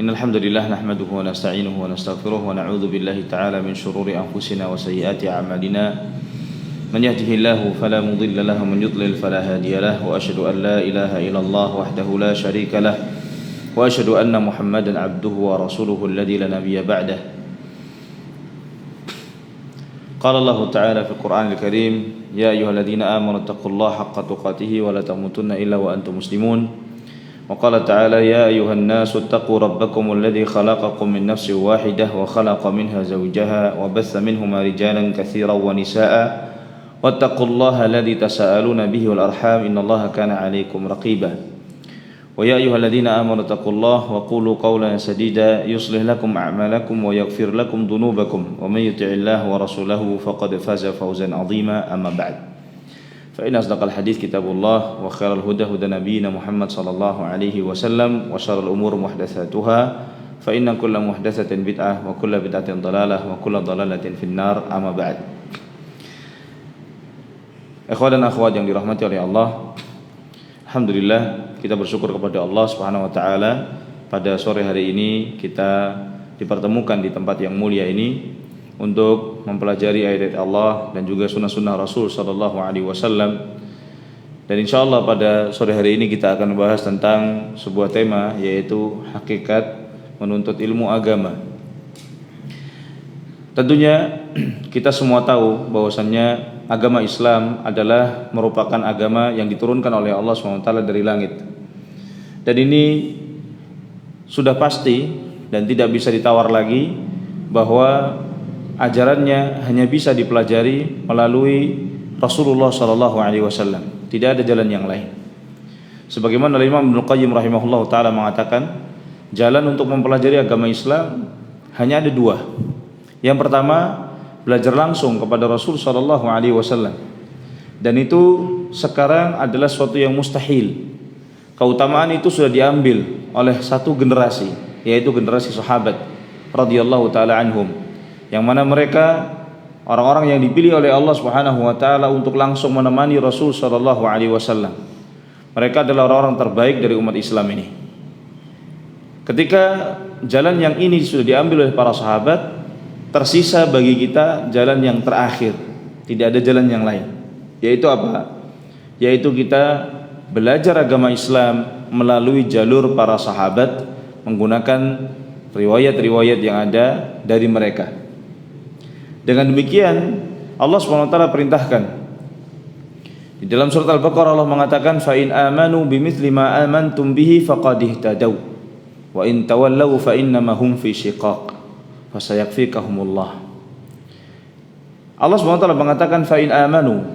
Innal hamdalillah nahmaduhu wa nasta'inuhu wa nastaghfiruh wa na'udzu billahi ta'ala min shururi anfusina wa sayyiati a'malina. Man yahdihillahu fala mudilla lahu wa man yudlil fala hadiya lahu wa asyhadu an la ilaha illallah wahdahu la syarika lah wa asyhadu anna Muhammadan 'abduhu wa rasuluhu alladzi la nabiyya ba'dah. Qala Allah ta'ala fil Qur'anil Karim, ya ayyuhalladzina amanu taqullaha haqqa tuqatih wa la tamutunna illa wa antum muslimun. Wa qala ta'ala ya ayyuhan nasu taqu rabbakum alladzi khalaqakum min nafsin wahidah wa khalaqa minha zawjaha wa bassa minhuma rijalan katsiran wa nisaa'a wattaqullaha alladzi tasaaluna bihi wal arham innallaha kana 'alaykum raqiba. Wa ya ayyuhalladzina amanu taqullaha wa qulu qawlan sadida yuslih lakum a'malakum wa yaghfir lakum dhunubakum wa may yuti'illaha wa rasulahu faqad faza fawzan 'azima. Amma ba'd. Fa inna asdaqal hadits kitabullah wa khairal huda huda nabiyyina Muhammad sallallahu alaihi wasallam wa syarrul umur muhdatsatuha fa inna kulla muhdatsatin bid'ah wa kulla bid'atin dhalalah wa kulla dhalalatin finnar. Amma ba'd. Ikhwan dan akhwat yang dirahmati oleh Allah, alhamdulillah kita bersyukur kepada Allah Subhanahu wa taala pada sore hari ini kita dipertemukan di tempat yang mulia ini untuk mempelajari ayat-ayat Allah dan juga sunnah-sunnah Rasul sallallahu alaihi wasallam. Dan insyaallah pada sore hari ini kita akan membahas tentang sebuah tema, yaitu hakikat menuntut ilmu agama. Tentunya kita semua tahu bahwasannya agama Islam adalah merupakan agama yang diturunkan oleh Allah SWT dari langit. Dan ini sudah pasti dan tidak bisa ditawar lagi bahwa ajarannya hanya bisa dipelajari melalui Rasulullah SAW. Tidak ada jalan yang lain. Sebagaimana Imam Ibnu Qayyim rahimahullah ta'ala mengatakan, jalan untuk mempelajari agama Islam hanya ada dua. Yang pertama, belajar langsung kepada Rasul sallallahu alaihi wasallam. Dan itu sekarang adalah suatu yang mustahil. Keutamaan itu sudah diambil oleh satu generasi, yaitu generasi sahabat radhiyallahu taala anhum, yang mana mereka orang-orang yang dipilih oleh Allah Subhanahu wa taala untuk langsung menemani Rasul sallallahu alaihi wasallam. Mereka adalah orang-orang terbaik dari umat Islam ini. Ketika jalan yang ini sudah diambil oleh para sahabat, tersisa bagi kita jalan yang terakhir. Tidak ada jalan yang lain. Yaitu apa? Yaitu kita belajar agama Islam melalui jalur para sahabat, menggunakan riwayat-riwayat yang ada dari mereka. Dengan demikian Allah SWT perintahkan di dalam surat Al-Baqarah, Allah mengatakan, fa in amanu bimithli ma amantum bihi faqad ihtadaw wa in tawallaw fa innama hum fi shiqaq fasayakfikahumullah. Allah SWT mengatakan fa in amanu,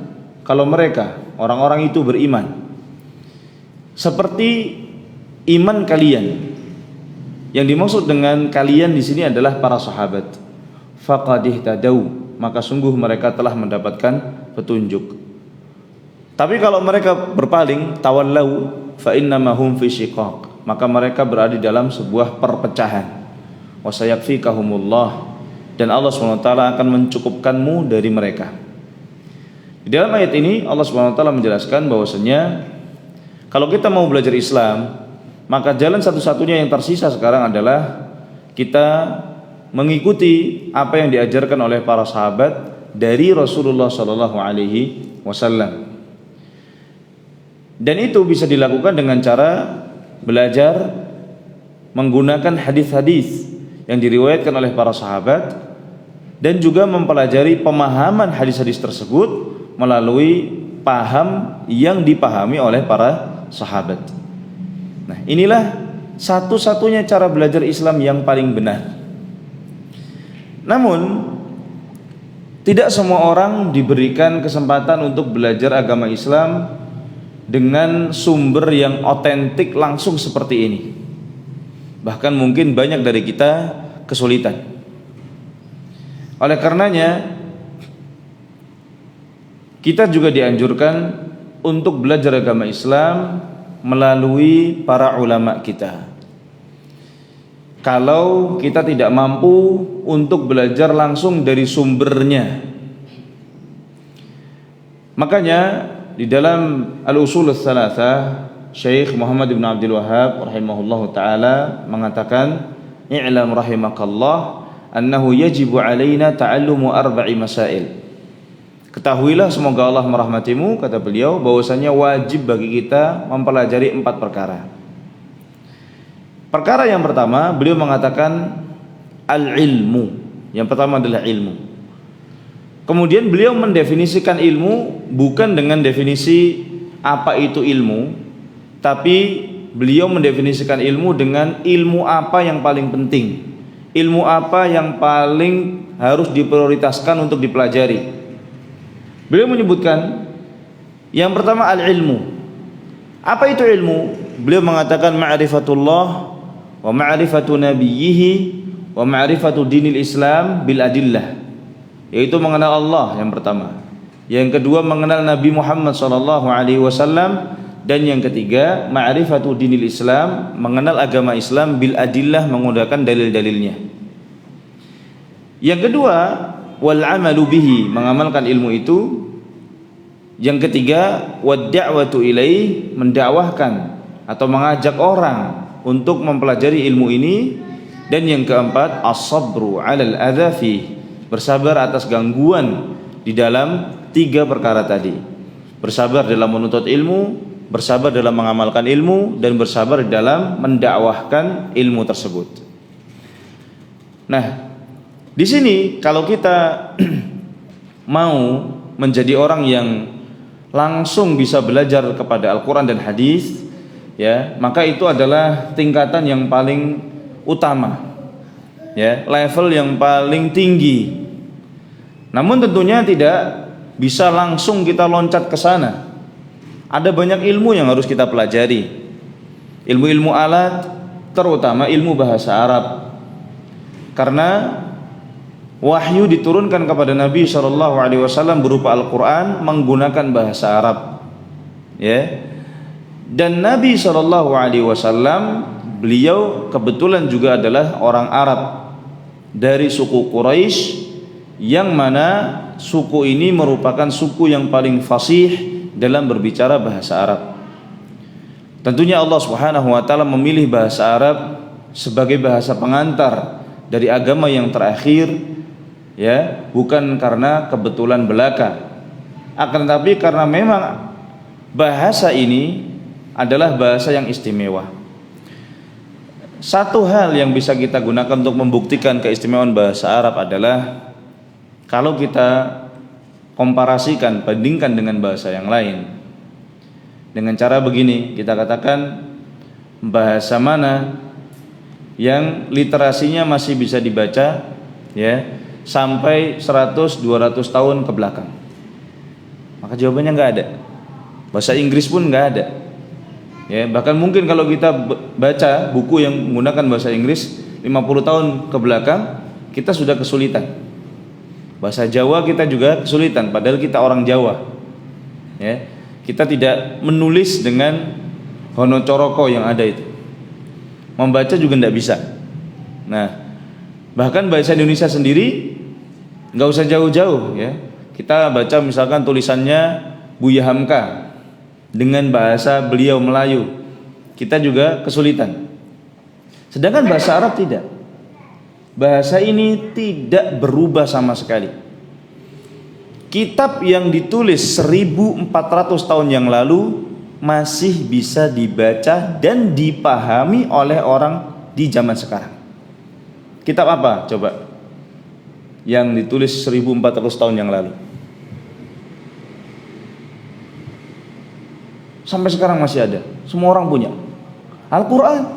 kalau mereka orang-orang itu beriman seperti iman kalian. Yang dimaksud dengan kalian di sini adalah para sahabat. Faqad ihtadaw, maka sungguh mereka telah mendapatkan petunjuk. Tapi kalau mereka berpaling, tawallau, fa innama hum fi shiqaq, maka mereka berada di dalam sebuah perpecahan. Wasayakfikahumullah, dan Allah SWT akan mencukupkanmu dari mereka. Di dalam ayat ini Allah SWT menjelaskan bahwasanya kalau kita mau belajar Islam, maka jalan satu-satunya yang tersisa sekarang adalah kita mengikuti apa yang diajarkan oleh para sahabat dari Rasulullah SAW. Dan itu bisa dilakukan dengan cara belajar menggunakan hadis-hadis yang diriwayatkan oleh para sahabat, dan juga mempelajari pemahaman hadis-hadis tersebut melalui paham yang dipahami oleh para sahabat. Nah, inilah satu-satunya cara belajar Islam yang paling benar. Namun tidak semua orang diberikan kesempatan untuk belajar agama Islam dengan sumber yang otentik langsung seperti ini. Bahkan mungkin banyak dari kita kesulitan. Oleh karenanya kita juga dianjurkan untuk belajar agama Islam melalui para ulama kita. Kalau kita tidak mampu untuk belajar langsung dari sumbernya, makanya di dalam Al-Usul Ats-Tsalatsah, Syekh Muhammad bin Abdul Wahhab rahimahullahu taala mengatakan, i'lam rahimakallah annahu yajibu alaina ta'allumu arba'i masail. Ketahuilah semoga Allah merahmatimu, kata beliau, bahwasanya wajib bagi kita mempelajari 4 perkara. Perkara yang pertama, beliau mengatakan al-ilmu. Yang pertama adalah ilmu. Kemudian beliau mendefinisikan ilmu bukan dengan definisi apa itu ilmu, tapi beliau mendefinisikan ilmu dengan ilmu apa yang paling penting, ilmu apa yang paling harus diprioritaskan untuk dipelajari. Beliau menyebutkan yang pertama al-ilmu. Apa itu ilmu? Beliau mengatakan ma'rifatullah wa ma'rifatu nabiyhi wa ma'rifatu dinil Islam bil adillah, yaitu mengenal Allah yang pertama. Yang kedua mengenal Nabi Muhammad sallallahu alaihi wasallam, dan yang ketiga ma'rifatu dinil Islam, mengenal agama Islam bil adillah, menggunakan dalil-dalilnya. Yang kedua wal amalu bihi, mengamalkan ilmu itu. Yang ketiga wad da'watu ilaih, mendakwahkan atau mengajak orang untuk mempelajari ilmu ini. Dan yang keempat as-sabru 'alal adza fi, bersabar atas gangguan di dalam 3 perkara tadi. Bersabar dalam menuntut ilmu, bersabar dalam mengamalkan ilmu, dan bersabar dalam mendakwahkan ilmu tersebut. Nah, di sini kalau kita mau menjadi orang yang langsung bisa belajar kepada Al-Quran dan hadis, ya, maka itu adalah tingkatan yang paling utama, ya, level yang paling tinggi. Namun tentunya tidak bisa langsung kita loncat ke sana. Ada banyak ilmu yang harus kita pelajari. Ilmu-ilmu alat, terutama ilmu bahasa Arab. Karena wahyu diturunkan kepada Nabi SAW berupa Al-Quran menggunakan bahasa Arab, ya. Dan Nabi SAW beliau kebetulan juga adalah orang Arab dari suku Quraisy, yang mana suku ini merupakan suku yang paling fasih dalam berbicara bahasa Arab. Tentunya Allah Subhanahu wa taala memilih bahasa Arab sebagai bahasa pengantar dari agama yang terakhir, ya, bukan karena kebetulan belaka, akan tetapi karena memang bahasa ini adalah bahasa yang istimewa. Satu hal yang bisa kita gunakan untuk membuktikan keistimewaan bahasa Arab adalah kalau kita komparasikan, bandingkan dengan bahasa yang lain. Dengan cara begini, kita katakan bahasa mana yang literasinya masih bisa dibaca, ya, sampai 100-200 tahun ke belakang. Maka jawabannya nggak ada. Bahasa Inggris pun nggak ada, ya. Bahkan mungkin kalau kita baca buku yang menggunakan bahasa Inggris 50 tahun ke belakang, kita sudah kesulitan. Bahasa Jawa kita juga kesulitan, padahal kita orang Jawa, ya. Kita tidak menulis dengan hono coroko yang ada itu. Membaca juga tidak bisa. Nah, bahkan bahasa Indonesia sendiri nggak usah jauh-jauh, ya. Kita baca misalkan tulisannya Buya Hamka dengan bahasa beliau Melayu, kita juga kesulitan. Sedangkan bahasa Arab tidak. Bahasa ini tidak berubah sama sekali. Kitab yang ditulis 1400 tahun yang lalu masih bisa dibaca dan dipahami oleh orang di zaman sekarang. Kitab apa coba yang ditulis 1400 tahun yang lalu? Sampai sekarang masih ada. Semua orang punya. Al-Quran,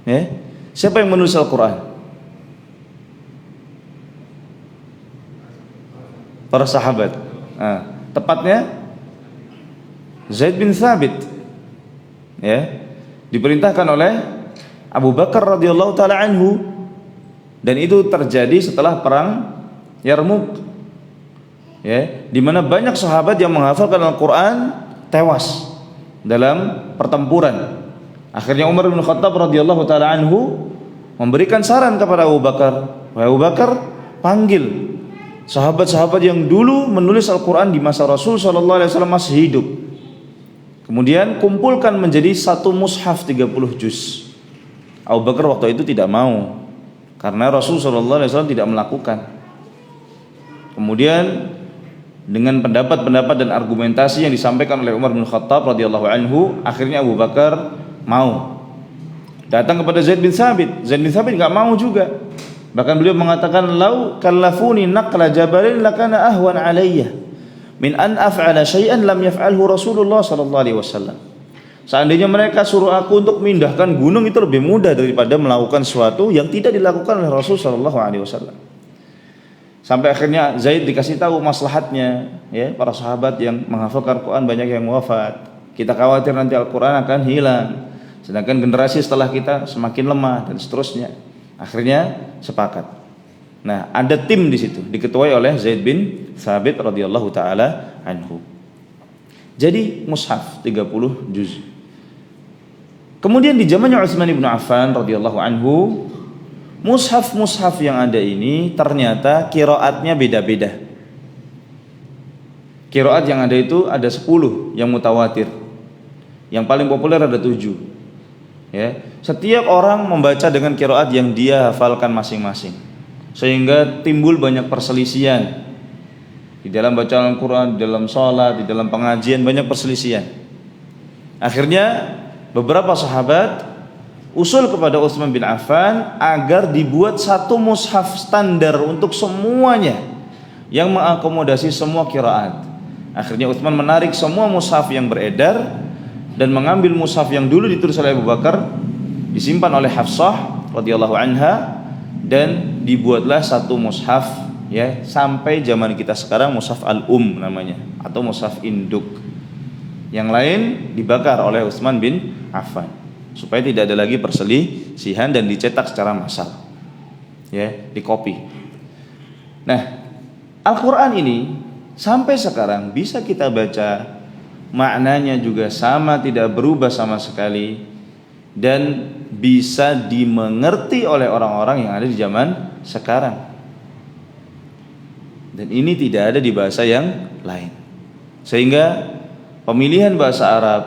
ya. Siapa yang menulis Al-Quran? Para sahabat. Nah, tepatnya Zaid bin Thabit, ya, diperintahkan oleh Abu Bakar radhiyallahu taala anhu, dan itu terjadi setelah perang Yarmuk, ya, di mana banyak sahabat yang menghafalkan Al-Quran tewas dalam pertempuran. Akhirnya Umar bin Khattab radhiyallahu taala anhu memberikan saran kepada Abu Bakar, "Wahai Abu Bakar, panggil sahabat-sahabat yang dulu menulis Al-Quran di masa Rasul sallallahu alaihi wasallam masih hidup. Kemudian kumpulkan menjadi satu mushaf 30 juz. Abu Bakar waktu itu tidak mau karena Rasulullah SAW tidak melakukan. Kemudian dengan pendapat-pendapat dan argumentasi yang disampaikan oleh Umar bin Khattab radhiyallahu anhu, akhirnya Abu Bakar mau. Datang kepada Zaid bin Thabit. Zaid bin Thabit enggak mau juga. Bahkan beliau mengatakan, "Lau kallafuni naqla jabalin lakana ahwan alayya min an af'ala syai'an lam yaf'alhu Rasulullah sallallahu alaihi wasallam." Seandainya mereka suruh aku untuk memindahkan gunung, itu lebih mudah daripada melakukan sesuatu yang tidak dilakukan oleh Rasul sallallahu alaihi wasallam. Sampai akhirnya Zaid dikasih tahu maslahatnya, ya, para sahabat yang menghafalkan Quran banyak yang wafat. Kita khawatir nanti Al-Quran akan hilang. Sedangkan generasi setelah kita semakin lemah dan seterusnya. Akhirnya sepakat. Nah, ada tim di situ diketuai oleh Zaid bin Thabit radhiyallahu taala anhu. Jadi mushaf 30 juz. Kemudian di zamannya Utsman bin Affan radhiyallahu anhu, mushaf-mushaf yang ada ini ternyata qiraatnya beda-beda. Qiraat yang ada itu ada 10 yang mutawatir. Yang paling populer ada 7. Ya, setiap orang membaca dengan qiraat yang dia hafalkan masing-masing, sehingga timbul banyak perselisihan di dalam bacaan Al-Quran, di dalam sholat, di dalam pengajian, banyak perselisihan. Akhirnya beberapa sahabat usul kepada Utsman bin Affan agar dibuat satu mushaf standar untuk semuanya yang mengakomodasi semua qiraat. Akhirnya Utsman menarik semua mushaf yang beredar dan mengambil mushaf yang dulu ditulis oleh Abu Bakar, disimpan oleh Hafsah radhiyallahu anha, dan dibuatlah satu mushaf, ya, sampai zaman kita sekarang mushaf namanya, atau mushaf induk. Yang lain dibakar oleh Utsman bin Affan supaya tidak ada lagi perselisihan dan dicetak secara massal, ya, dikopi. Nah, Al-Quran ini sampai sekarang bisa kita baca, maknanya juga sama, tidak berubah sama sekali, dan bisa dimengerti oleh orang-orang yang ada di zaman sekarang. Dan ini tidak ada di bahasa yang lain. Sehingga pemilihan bahasa Arab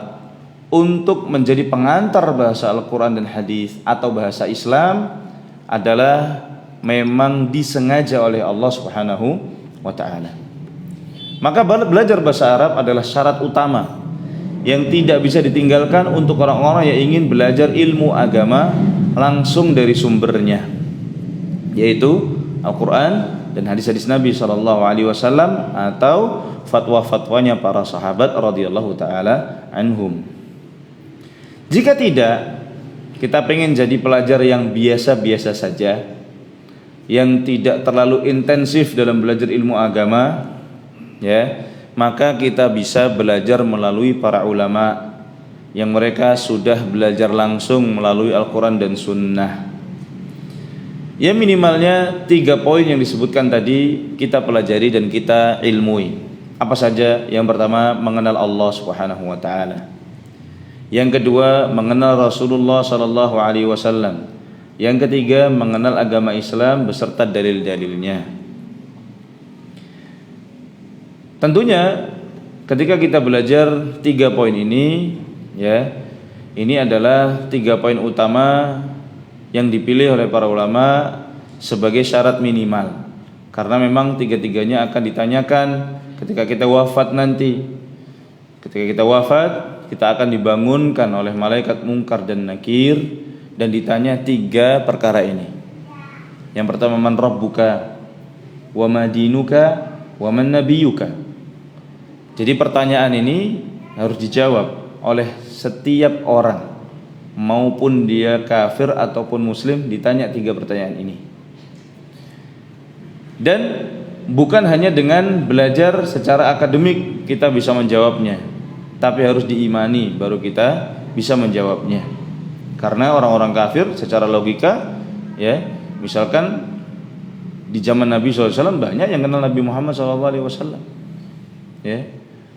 untuk menjadi pengantar bahasa Al-Quran dan hadis atau bahasa Islam adalah memang disengaja oleh Allah Subhanahu wa ta'ala. Maka belajar bahasa Arab adalah syarat utama yang tidak bisa ditinggalkan untuk orang-orang yang ingin belajar ilmu agama langsung dari sumbernya, yaitu Al-Quran dan hadis-hadis Nabi SAW atau fatwa-fatwanya para sahabat radhiyallahu taala anhum. Jika tidak, kita pengen jadi pelajar yang biasa-biasa saja, yang tidak terlalu intensif dalam belajar ilmu agama, ya, maka kita bisa belajar melalui para ulama yang mereka sudah belajar langsung melalui Al-Quran dan Sunnah. Ya, minimalnya 3 poin yang disebutkan tadi kita pelajari dan kita ilmui. Apa saja? Yang pertama, mengenal Allah Subhanahu wa ta'ala. Yang kedua, mengenal Rasulullah sallallahu alaihi wasallam. Yang ketiga, mengenal agama Islam beserta dalil-dalilnya. Tentunya ketika kita belajar 3 poin ini, ya, ini adalah 3 poin utama yang dipilih oleh para ulama sebagai syarat minimal, karena memang 3-tiganya akan ditanyakan ketika kita wafat nanti. Ketika kita wafat, kita akan dibangunkan oleh malaikat Munkar dan Nakir dan ditanya 3 perkara ini. Yang pertama, man rabbuka wa ma dinuka wa man nabiyuka. Jadi pertanyaan ini harus dijawab oleh setiap orang, maupun dia kafir ataupun muslim, ditanya 3 pertanyaan ini. Dan bukan hanya dengan belajar secara akademik kita bisa menjawabnya, tapi harus diimani baru kita bisa menjawabnya. Karena orang-orang kafir secara logika, ya, misalkan di zaman Nabi SAW banyak yang kenal Nabi Muhammad SAW, ya,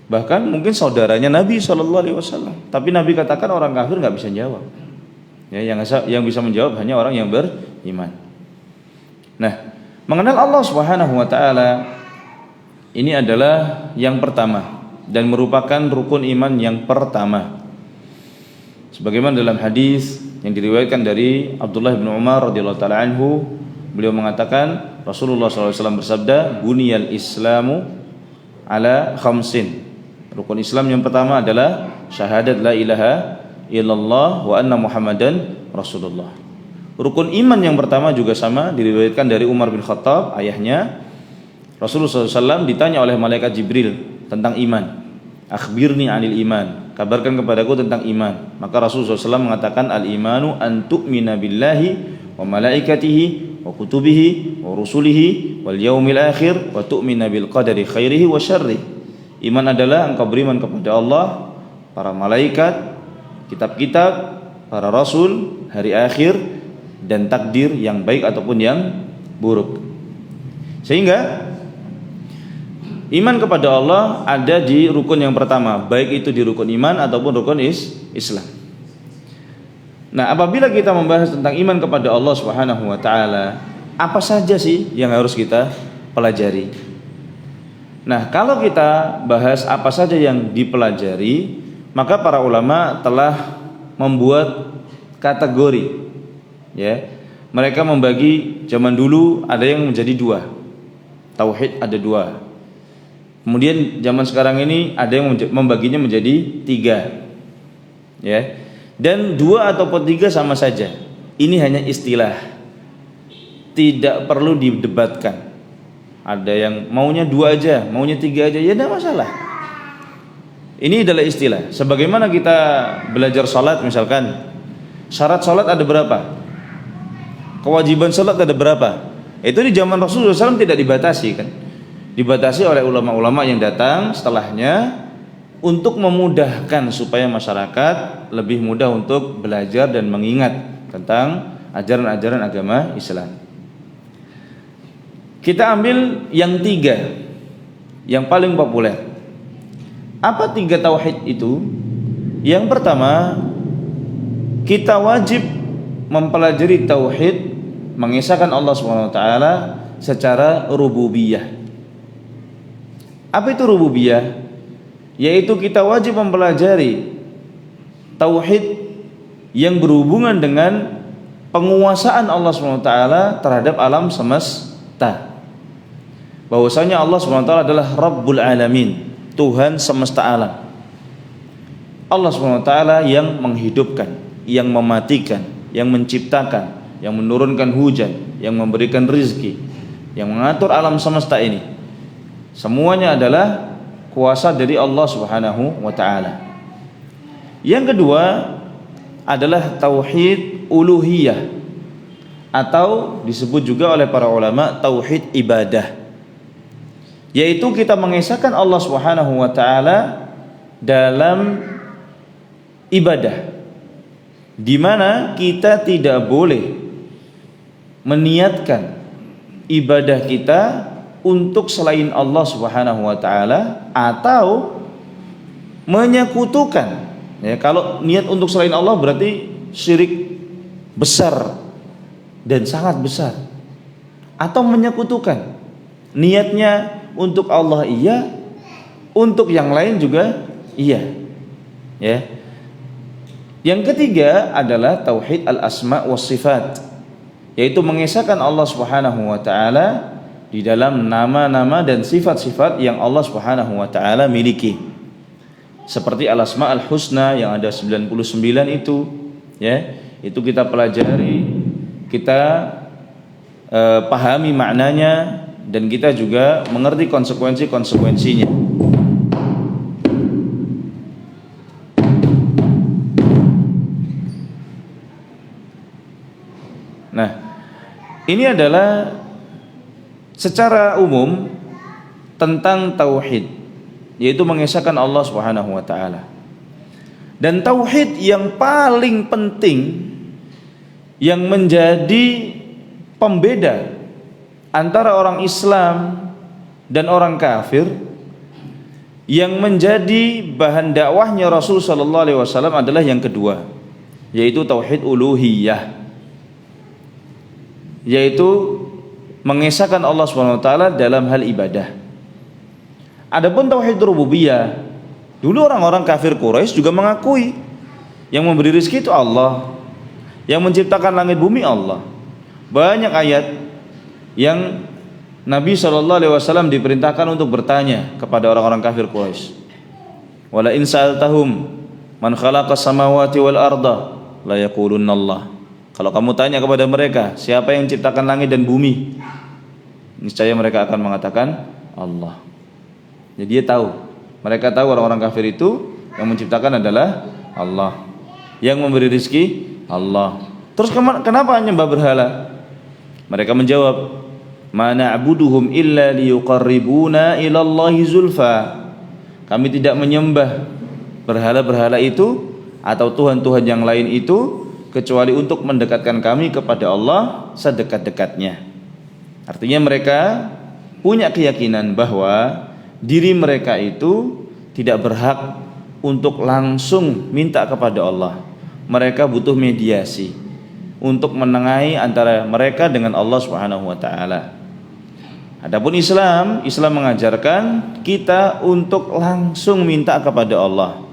bahkan mungkin saudaranya Nabi SAW, tapi Nabi katakan orang kafir nggak bisa jawab. Ya, yang bisa menjawab hanya orang yang beriman. Nah, mengenal Allah Subhanahu wa ta'ala ini adalah yang pertama dan merupakan rukun iman yang pertama. Sebagaimana dalam hadis yang diriwayatkan dari Abdullah bin Umar radhiyallahu taala anhu, beliau mengatakan Rasulullah SAW bersabda, buniyal Islamu ala khamsin. Rukun Islam yang pertama adalah syahadat la ilaha illallah wa anna Muhammadan Rasulullah. Rukun iman yang pertama juga sama, diriwayatkan dari Umar bin Khattab, ayahnya. Rasulullah SAW ditanya oleh malaikat Jibril tentang iman. Akhbirni anil iman, kabarkan kepadaku tentang iman. Maka Rasulullah SAW mengatakan, al-imanu an tu'mina billahi wa malaikatihi wa kutubihi wa rusulihi wal yaumil akhir wa tu'mina bil qadari khairihi wa syarrihi. Iman adalah engkau beriman kepada Allah, para malaikat, kitab-kitab, para rasul, hari akhir, dan takdir yang baik ataupun yang buruk. Sehingga iman kepada Allah ada di rukun yang pertama, baik itu di rukun iman ataupun rukun Islam. Nah, apabila kita membahas tentang iman kepada Allah Subhanahu wa taala, apa saja sih yang harus kita pelajari? Nah, kalau kita bahas apa saja yang dipelajari, maka para ulama telah membuat kategori. Ya, mereka membagi, zaman dulu ada yang menjadi dua, tauhid ada dua. Kemudian zaman sekarang ini ada yang membaginya menjadi tiga, ya. Dan dua ataupun tiga sama saja. Ini hanya istilah, tidak perlu didebatkan. Ada yang maunya dua aja, maunya tiga aja, ya tidak masalah. Ini adalah istilah. Sebagaimana kita belajar salat misalkan, syarat salat ada berapa? Kewajiban salat ada berapa? Itu di zaman Rasulullah SAW tidak dibatasi kan? Dibatasi oleh ulama-ulama yang datang setelahnya untuk memudahkan supaya masyarakat lebih mudah untuk belajar dan mengingat tentang ajaran-ajaran agama Islam. Kita ambil yang tiga, yang paling populer. Apa tiga tauhid itu? Yang pertama, kita wajib mempelajari tauhid, mengesahkan Allah SWT secara rububiyah. Apa itu rububiyah? Yaitu kita wajib mempelajari tauhid yang berhubungan dengan penguasaan Allah SWT terhadap alam semesta. Bahwasanya Allah SWT adalah Rabbul Alamin, Tuhan semesta alam. Allah SWT yang menghidupkan, yang mematikan, yang menciptakan, yang menurunkan hujan, yang memberikan rizki, yang mengatur alam semesta ini. Semuanya adalah kuasa dari Allah Subhanahu wa taala. Yang kedua adalah tauhid uluhiyah, atau disebut juga oleh para ulama tauhid ibadah. Yaitu kita mengesahkan Allah Subhanahu wa taala dalam ibadah, di mana kita tidak boleh meniatkan ibadah kita untuk selain Allah Subhanahu wa taala atau menyekutukan. Ya, kalau niat untuk selain Allah berarti syirik besar dan sangat besar. Atau menyekutukan. Niatnya untuk Allah iya, untuk yang lain juga iya. Ya. Yang ketiga adalah tauhid al-asma was sifat, yaitu mengesahkan Allah Subhanahu wa taala di dalam nama-nama dan sifat-sifat yang Allah Subhanahu wa taala miliki. Seperti al-asma al-husna yang ada 99 itu, ya. Itu kita pelajari, kita pahami maknanya, dan kita juga mengerti konsekuensi-konsekuensinya. Nah, ini adalah secara umum tentang tauhid, yaitu mengesahkan Allah Subhanahu wa taala. Dan tauhid yang paling penting yang menjadi pembeda antara orang Islam dan orang kafir, yang menjadi bahan dakwahnya Rasul sallallahu alaihi wasallam adalah yang kedua, yaitu tauhid uluhiyah, yaitu mengesahkan Allah Subhanahu wa taala dalam hal ibadah. Adapun tauhid rububiyah, dulu orang-orang kafir Quraisy juga mengakui yang memberi rezeki itu Allah, Yang menciptakan langit bumi Allah. Banyak ayat yang Nabi SAW diperintahkan untuk bertanya kepada orang-orang kafir Quraisy. Wala in sa'altahum man khalaqas samawati wal arda la yaqulunna Allah. Kalau kamu tanya kepada mereka, siapa yang menciptakan langit dan bumi? Niscaya mereka akan mengatakan Allah. Jadi dia tahu. Mereka tahu orang-orang kafir itu yang menciptakan adalah Allah. Yang memberi rezeki Allah. Terus kenapa menyembah berhala? Mereka menjawab, "Ma na'buduhum illa liyuqarribuna ila Allahi zulfa." Kami tidak menyembah berhala-berhala itu atau tuhan-tuhan yang lain itu kecuali untuk mendekatkan kami kepada Allah sedekat-dekatnya. Artinya mereka punya keyakinan bahwa diri mereka itu tidak berhak untuk langsung minta kepada Allah. Mereka butuh mediasi untuk menengahi antara mereka dengan Allah Subhanahu wa taala. Adapun Islam mengajarkan kita untuk langsung minta kepada Allah.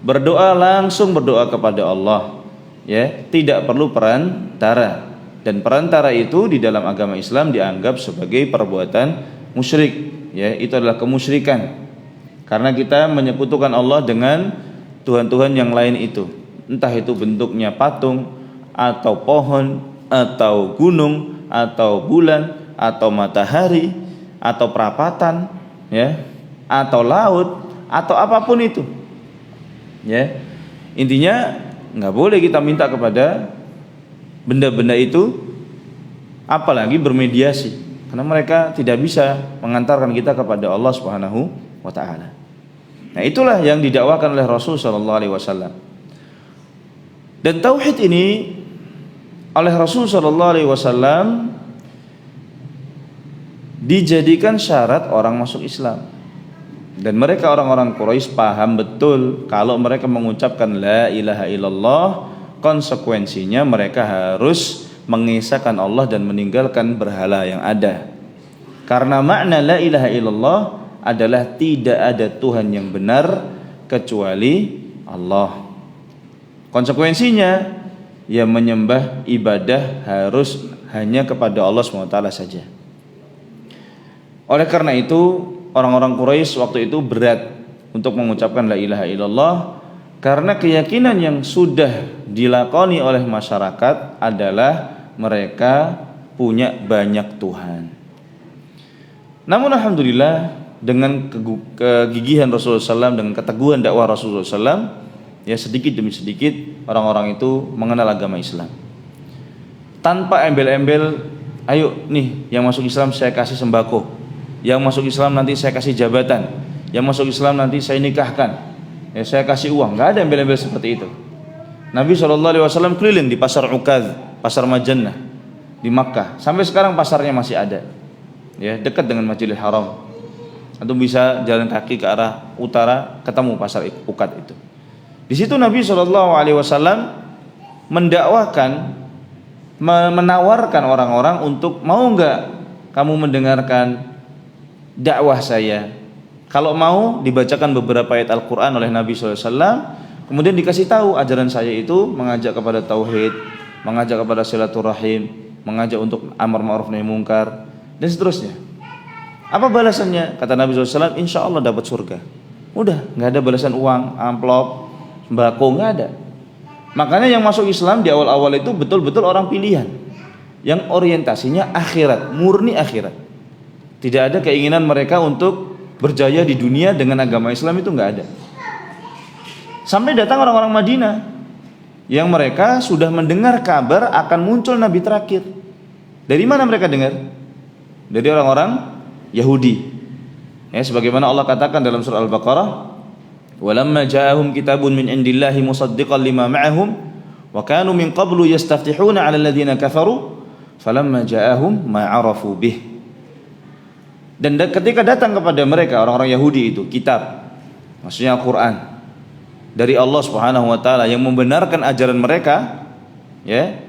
Berdoa langsung berdoa kepada Allah. Ya, tidak perlu perantara. Dan perantara itu di dalam agama Islam dianggap sebagai perbuatan musyrik. Ya, itu adalah kemusyrikan. Karena kita menyekutukan Allah dengan tuhan-tuhan yang lain itu. Entah itu bentuknya patung atau pohon atau gunung atau bulan atau matahari atau perapatan, ya, atau laut atau apapun itu. Ya. Intinya nggak boleh kita minta kepada benda-benda itu, apalagi bermediasi, karena mereka tidak bisa mengantarkan kita kepada Allah Subhanahu wa taala. Nah, itulah yang didakwakan oleh Rasul sallallahu alaihi wasallam. Dan tauhid ini oleh Rasul sallallahu alaihi wasallam dijadikan syarat orang masuk Islam. Dan mereka orang-orang Quraisy paham betul kalau mereka mengucapkan la ilaha illallah, konsekuensinya mereka harus mengisahkan Allah dan meninggalkan berhala yang ada. Karena makna la ilaha illallah adalah tidak ada Tuhan yang benar kecuali Allah. Konsekuensinya ya menyembah ibadah harus hanya kepada Allah SWT saja. Oleh karena itu orang-orang Quraisy waktu itu berat untuk mengucapkan la ilaha illallah, karena keyakinan yang sudah dilakoni oleh masyarakat adalah mereka punya banyak Tuhan. Namun alhamdulillah dengan kegigihan Rasulullah SAW, dengan keteguhan dakwah Rasulullah SAW, ya sedikit demi sedikit orang-orang itu mengenal agama Islam. Tanpa embel-embel, ayo nih yang masuk Islam saya kasih sembako, yang masuk Islam nanti saya kasih jabatan, yang masuk Islam nanti saya nikahkan, ya saya kasih uang. Nggak ada embel-embel seperti itu. Nabi SAW keliling di pasar Ukaz, pasar Majannah di Makkah. Sampai sekarang pasarnya masih ada, ya dekat dengan Masjidil Haram. Antum bisa jalan kaki ke arah utara, ketemu pasar Ukaz itu. Di situ Nabi SAW mendakwakan, menawarkan orang-orang untuk mau nggak kamu mendengarkan dakwah saya. Kalau mau dibacakan beberapa ayat Al-Quran oleh Nabi SAW, kemudian dikasih tahu ajaran saya itu mengajak kepada tauhid, mengajak kepada silaturahim, mengajak untuk amar ma'ruf nahi munkar, dan seterusnya. Apa balasannya? Kata Nabi SAW, insya Allah dapat surga. Udah, nggak ada balasan uang, amplop, sembako, nggak ada. Makanya yang masuk Islam di awal-awal itu betul-betul orang pilihan, yang orientasinya akhirat, murni akhirat. Tidak ada keinginan mereka untuk berjaya di dunia dengan agama Islam, itu nggak ada. Sampai datang orang-orang Madinah yang mereka sudah mendengar kabar akan muncul Nabi terakhir. Dari mana mereka dengar? Dari orang-orang Yahudi. Ya, sebagaimana Allah katakan dalam surah Al-Baqarah, "Walamma ja'ahum kitabun min indillahi musaddiqan lima ma'ahum wa kanu min qablu yastaftihuna 'ala alladziina kafaru falamma ja'ahum ma 'arafu bih." Dan ketika datang kepada mereka orang-orang Yahudi itu kitab, maksudnya Al-Quran dari Allah Subhanahu wa taala yang membenarkan ajaran mereka, ya,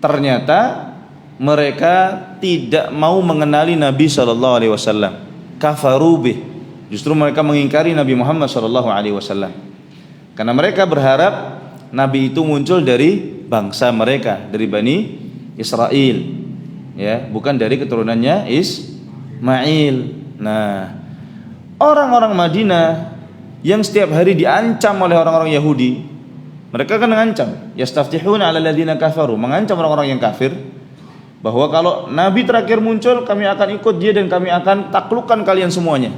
ternyata mereka tidak mau mengenali Nabi sallallahu alaihi wasallam. Kafaru bih. Justru mereka mengingkari Nabi Muhammad sallallahu alaihi wasallam. Karena mereka berharap Nabi itu muncul dari bangsa mereka, dari Bani Israel, ya, bukan dari keturunannya Ismail. Nah, orang-orang Madinah yang setiap hari diancam oleh orang-orang Yahudi, mereka kan mengancam, yastaftihuna 'ala alladziina kafaru, mengancam orang-orang yang kafir bahwa kalau nabi terakhir muncul kami akan ikut dia dan kami akan taklukkan kalian semuanya.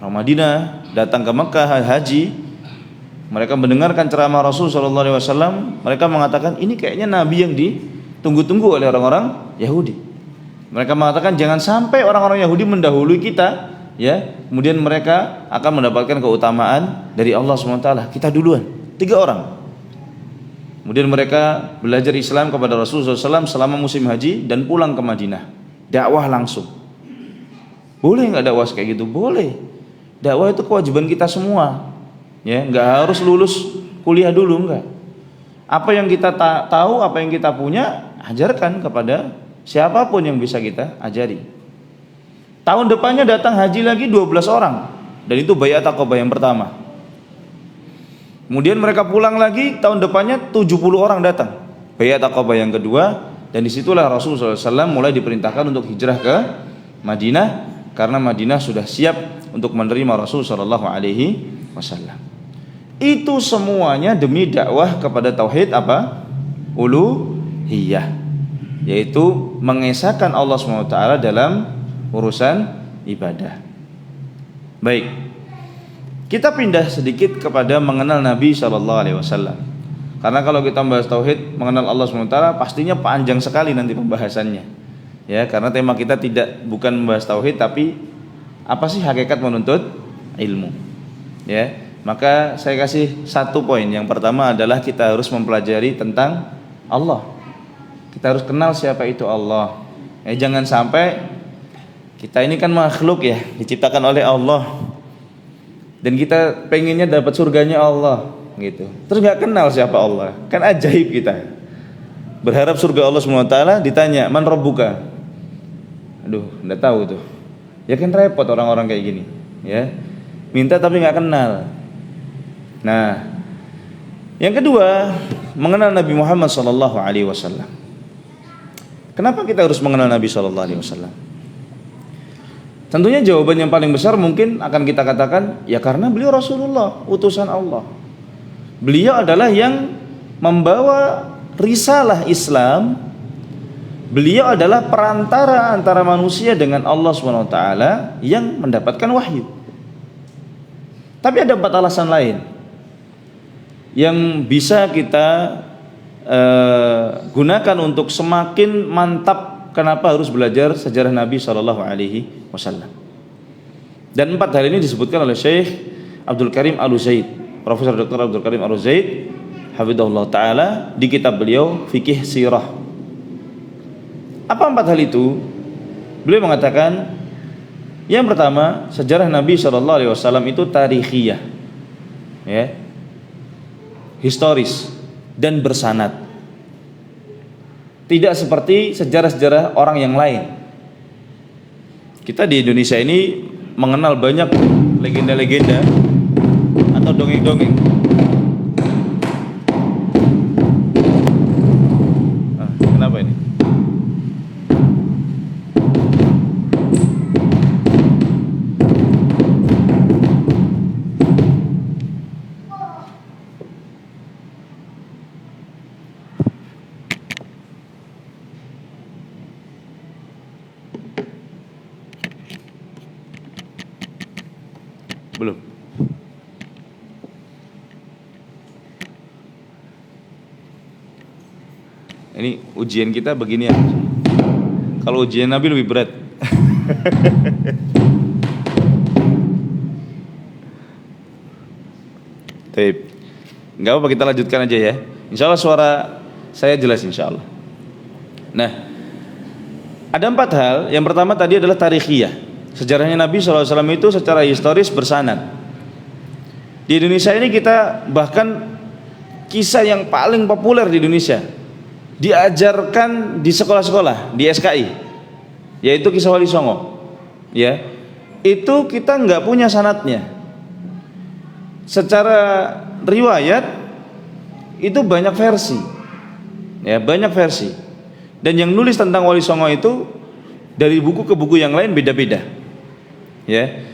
Orang Madinah datang ke Mekah haji, mereka mendengarkan ceramah Rasul sallallahu alaihi wasallam, mereka mengatakan ini kayaknya nabi yang ditunggu-tunggu oleh orang-orang Yahudi. Mereka mengatakan jangan sampai orang-orang Yahudi mendahului kita, ya, kemudian mereka akan mendapatkan keutamaan dari Allah SWT. Kita duluan, 3 orang. Kemudian mereka belajar Islam kepada Rasulullah SAW selama musim haji dan pulang ke Madinah. Dakwah langsung. Boleh nggak dakwah kayak gitu? Boleh. Dakwah itu kewajiban kita semua. Ya, nggak harus lulus kuliah dulu, nggak. Apa yang kita tahu, apa yang kita punya, ajarkan kepada siapapun yang bisa kita ajari. Tahun depannya datang haji lagi 12 orang, dan itu baiat Aqabah yang pertama. Kemudian mereka pulang lagi, tahun depannya 70 orang datang, baiat Aqabah yang kedua, dan disitulah Rasulullah SAW mulai diperintahkan untuk hijrah ke Madinah, karena Madinah sudah siap untuk menerima Rasulullah SAW. Itu semuanya demi dakwah kepada tauhid apa? Uluhiyah, yaitu mengesahkan Allah SWT dalam urusan ibadah. Baik, kita pindah sedikit kepada mengenal Nabi SAW. Karena kalau kita membahas tauhid, mengenal Allah SWT, pastinya panjang sekali nanti pembahasannya. Ya, karena tema kita bukan membahas tauhid, tapi apa sih hakikat menuntut ilmu. Ya, maka saya kasih 1 poin. Yang pertama adalah kita harus mempelajari tentang Allah. Kita harus kenal siapa itu Allah. Jangan sampai kita ini kan makhluk, ya, diciptakan oleh Allah, dan kita pengennya dapat surganya Allah, gitu. Terus nggak kenal siapa Allah, kan ajaib kita. Berharap surga Allah SWT, ditanya man rabbuka, aduh, nggak tahu tuh. Ya kan repot orang-orang kayak gini, ya. Minta tapi nggak kenal. Nah, yang kedua, mengenal Nabi Muhammad SAW. Kenapa kita harus mengenal Nabi SAW? Tentunya jawaban yang paling besar mungkin akan kita katakan, ya karena beliau Rasulullah, utusan Allah. Beliau adalah yang membawa risalah Islam. Beliau adalah perantara antara manusia dengan Allah SWT yang mendapatkan wahyu. Tapi ada 4 alasan lain yang bisa kita gunakan untuk semakin mantap kenapa harus belajar sejarah Nabi SAW. Dan 4 hal ini disebutkan oleh Syekh Abdul Karim Al-Uzaid, Profesor Dr. Abdul Karim Al-Uzaid, hafizahullah taala, di kitab beliau Fikih Sirah. Apa 4 hal itu? Beliau mengatakan, yang pertama, sejarah Nabi SAW itu tarikhiyah, ya, historis dan bersanad. Tidak seperti sejarah-sejarah orang yang lain. Kita di Indonesia ini mengenal banyak legenda-legenda atau dongeng-dongeng. Kenapa ini? Belum. Ini ujian kita begini ya. Kalau ujian Nabi lebih berat. Baik. Enggak apa-apa, kita lanjutkan aja ya. Insya Allah suara saya jelas insya Allah. Nah, ada 4 hal. Yang pertama tadi adalah tarikhiyah. Sejarahnya Nabi SAW itu secara historis bersanad. Di Indonesia ini kita bahkan kisah yang paling populer di Indonesia diajarkan di sekolah-sekolah, di SKI, yaitu kisah Wali Songo. Ya, itu kita nggak punya sanadnya. Secara riwayat itu banyak versi. Ya, banyak versi. Dan yang nulis tentang Wali Songo itu dari buku ke buku yang lain beda-beda. Ya.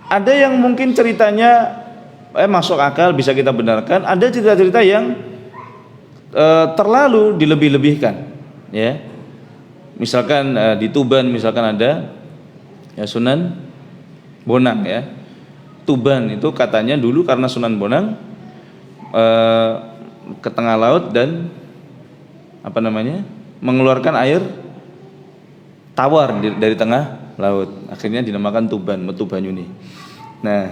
Ada yang mungkin ceritanya masuk akal, bisa kita benarkan. Ada cerita-cerita yang terlalu dilebih-lebihkan. Ya. Misalkan di Tuban misalkan ada ya Sunan Bonang ya. Tuban itu katanya dulu karena Sunan Bonang ke tengah laut dan mengeluarkan air tawar dari tengah laut, akhirnya dinamakan Tuban, Metu Banyuni. Nah,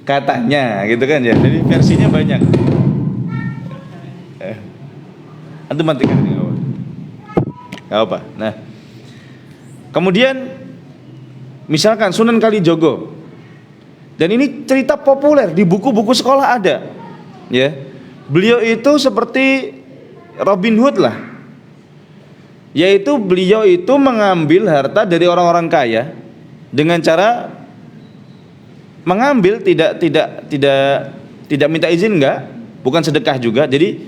katanya gitu kan ya. Jadi versinya banyak. Antum matikan ini nggak apa. Nah, kemudian misalkan Sunan Kalijogo, dan ini cerita populer di buku-buku sekolah ada, ya. Beliau itu seperti Robin Hood lah, yaitu beliau itu mengambil harta dari orang-orang kaya dengan cara mengambil tidak minta izin, enggak, bukan sedekah juga, jadi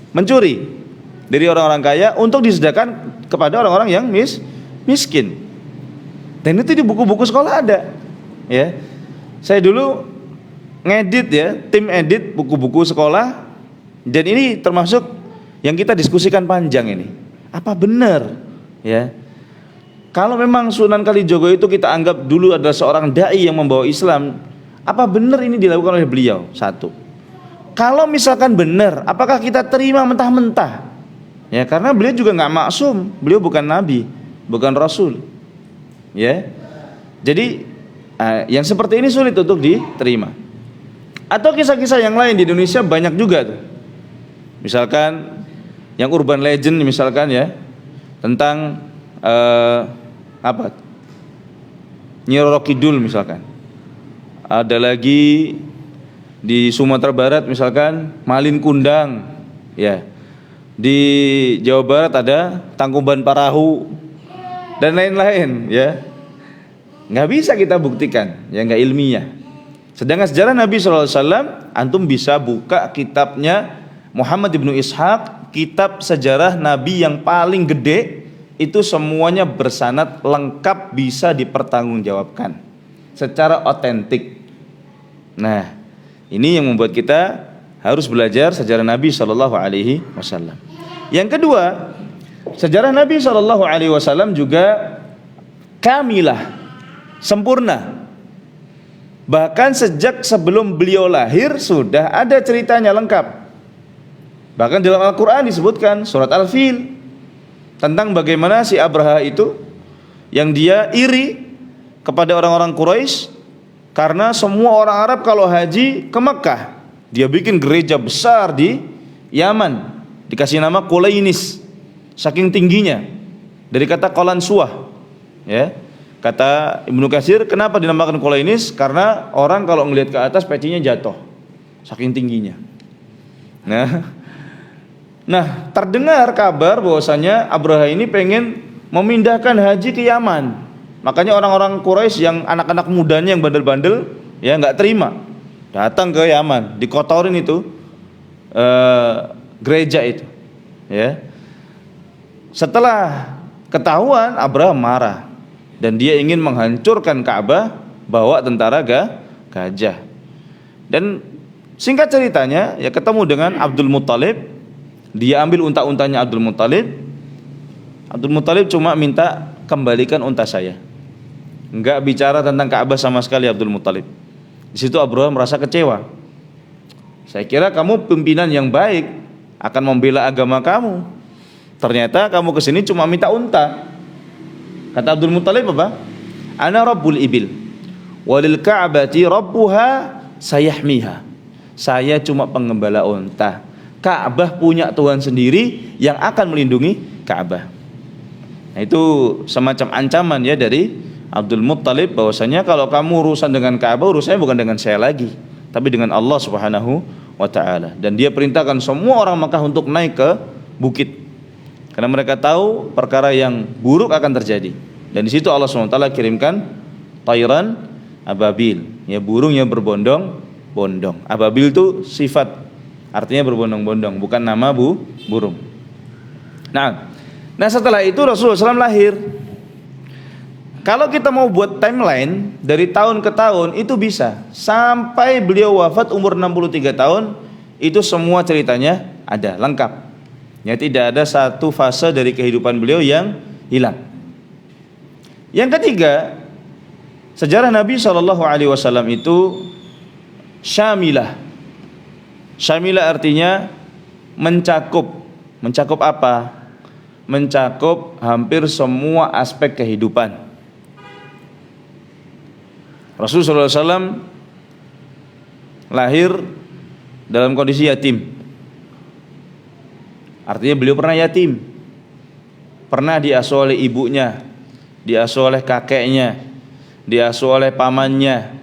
mencuri dari orang-orang kaya untuk disedekahkan kepada orang-orang yang miskin. Dan itu di buku-buku sekolah ada. Ya. Saya dulu ngedit ya, tim edit buku-buku sekolah, dan ini termasuk yang kita diskusikan panjang ini. Apa benar? Ya. Kalau memang Sunan Kalijogo itu kita anggap dulu adalah seorang dai yang membawa Islam, apa benar ini dilakukan oleh beliau? Satu. Kalau misalkan benar, apakah kita terima mentah-mentah? Ya, karena beliau juga nggak maksum, beliau bukan nabi, bukan rasul. Ya. Jadi yang seperti ini sulit untuk diterima. Atau kisah-kisah yang lain di Indonesia banyak juga tuh. Misalkan yang urban legend misalkan ya, tentang Nyi Roro Kidul misalkan. Ada lagi di Sumatera Barat misalkan Malin Kundang, ya. Di Jawa Barat ada Tangkuban Parahu dan lain-lain, ya. Nggak bisa kita buktikan, ya, nggak ilmiah. Sedangkan sejarah Nabi SAW, antum bisa buka kitabnya Muhammad ibnu Ishaq, kitab sejarah Nabi yang paling gede, itu semuanya bersanad lengkap, bisa dipertanggungjawabkan secara otentik. Nah, ini yang membuat kita harus belajar sejarah Nabi SAW. Yang kedua, sejarah Nabi SAW juga kamilah, sempurna. Bahkan sejak sebelum beliau lahir sudah ada ceritanya lengkap. Bahkan dalam Al-Quran disebutkan surat Al-Fil tentang bagaimana si Abraha itu yang dia iri kepada orang-orang Quraisy karena semua orang Arab kalau haji ke Mekah, dia bikin gereja besar di Yaman, dikasih nama Kulainis, saking tingginya, dari kata Qalansuah. Ya, kata Ibnu Katsir, kenapa dinamakan Kulainis? Karena orang kalau ngelihat ke atas pecinya jatuh, saking tingginya. Nah, terdengar kabar bahwasanya Abraha ini pengen memindahkan haji ke Yaman. Makanya orang-orang Quraisy yang anak-anak mudanya yang bandel-bandel, ya, nggak terima, datang ke Yaman, dikotorin itu gereja itu. Ya. Setelah ketahuan, Abraham marah dan dia ingin menghancurkan Ka'bah, bawa tentara gajah. Dan singkat ceritanya, ya, ketemu dengan Abdul Muttalib. Dia ambil unta-untanya Abdul Muttalib. Abdul Muttalib cuma minta kembalikan unta saya. Enggak bicara tentang Ka'bah sama sekali Abdul Muttalib. Di situ Abraham merasa kecewa. Saya kira kamu pimpinan yang baik, akan membela agama kamu. Ternyata kamu kesini cuma minta unta. Kata Abdul Muttalib apa? Ana rabbul ibil, walil ka'bati rabbuha sayahmiha. Saya cuma pengembala unta. Ka'bah punya Tuhan sendiri yang akan melindungi Ka'bah. Nah, itu semacam ancaman ya dari Abdul Muttalib bahwasanya kalau kamu urusan dengan Ka'bah, urusannya bukan dengan saya lagi, tapi dengan Allah Subhanahu wa taala. Dan dia perintahkan semua orang Makkah untuk naik ke bukit. Karena mereka tahu perkara yang buruk akan terjadi. Dan di situ Allah Subhanahu wa taala kirimkan tayran ababil, ya, burung yang berbondong-bondong. Ababil itu sifat Artinya berbondong-bondong, bukan nama burung. Nah setelah itu Rasulullah SAW lahir. Kalau kita mau buat timeline dari tahun ke tahun itu bisa sampai beliau wafat umur 63 tahun, itu semua ceritanya ada lengkap. Ya, tidak ada satu fase dari kehidupan beliau yang hilang. Yang ketiga, sejarah Nabi SAW itu syamilah. Syamilah artinya mencakup. Mencakup apa? Mencakup hampir semua aspek kehidupan. Rasulullah SAW lahir dalam kondisi yatim. Artinya beliau pernah yatim, pernah diasuh oleh ibunya, diasuh oleh kakeknya, diasuh oleh pamannya,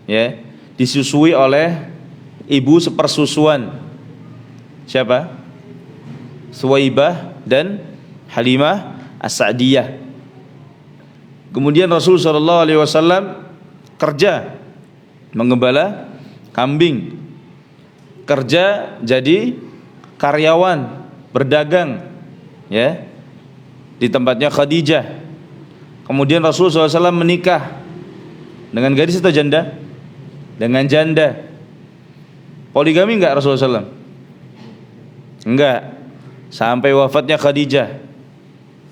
ya, disusui oleh ibu sepersusuan. Siapa? Suwaibah dan Halimah As-Sa'diyah. Kemudian Rasulullah SAW kerja mengembala kambing, kerja jadi karyawan, berdagang, ya, di tempatnya Khadijah. Kemudian Rasulullah SAW menikah dengan gadis atau janda? Dengan janda. Poligami enggak Rasulullah SAW? Enggak, sampai wafatnya Khadijah,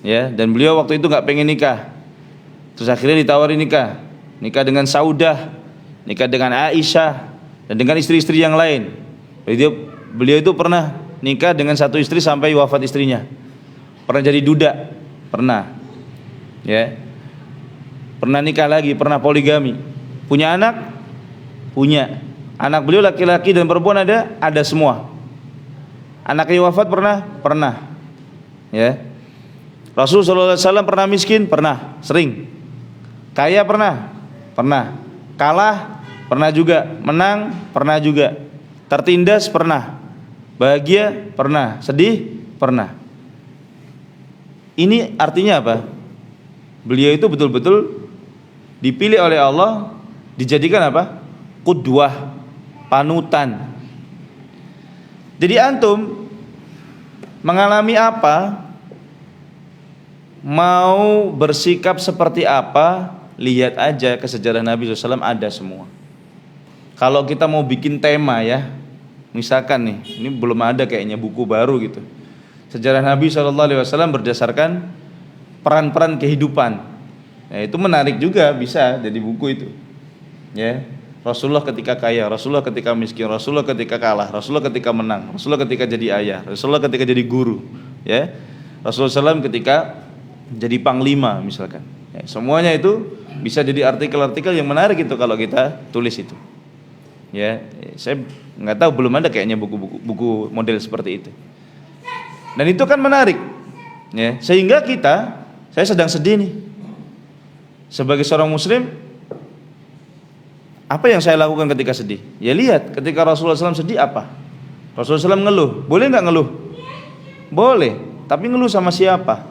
ya, dan beliau waktu itu enggak pengen nikah. Terus akhirnya ditawari nikah dengan Saudah, nikah dengan Aisyah, dan dengan istri-istri yang lain. Beliau itu pernah nikah dengan satu istri sampai wafat istrinya. Pernah jadi duda, pernah, ya, pernah nikah lagi, pernah poligami. Punya anak, punya. Anak beliau laki-laki dan perempuan ada semua. Anaknya wafat pernah, ya. Rasulullah SAW pernah miskin, pernah, sering. Kaya pernah. Kalah pernah juga, menang pernah juga, tertindas pernah, bahagia pernah, sedih pernah. Ini artinya apa? Beliau itu betul-betul dipilih oleh Allah, dijadikan apa? Qudwah, panutan. Jadi antum mengalami apa, mau bersikap seperti apa, lihat aja ke sejarah Nabi SAW, ada semua. Kalau kita mau bikin tema, ya, misalkan nih, ini belum ada kayaknya buku baru gitu, sejarah Nabi SAW berdasarkan peran-peran kehidupan. Ya, itu menarik juga, bisa jadi buku itu, ya. Rasulullah ketika kaya, Rasulullah ketika miskin, Rasulullah ketika kalah, Rasulullah ketika menang, Rasulullah ketika jadi ayah, Rasulullah ketika jadi guru, ya. Rasulullah SAW ketika jadi panglima misalkan, ya, semuanya itu bisa jadi artikel-artikel yang menarik itu kalau kita tulis itu. Ya, saya nggak tahu, belum ada kayaknya buku model seperti itu. Dan itu kan menarik, ya. Sehingga saya sedang sedih nih sebagai seorang muslim. Apa yang saya lakukan ketika sedih? Ya lihat, ketika Rasulullah SAW sedih apa? Rasulullah SAW ngeluh. Boleh nggak ngeluh? Boleh. Tapi ngeluh sama siapa?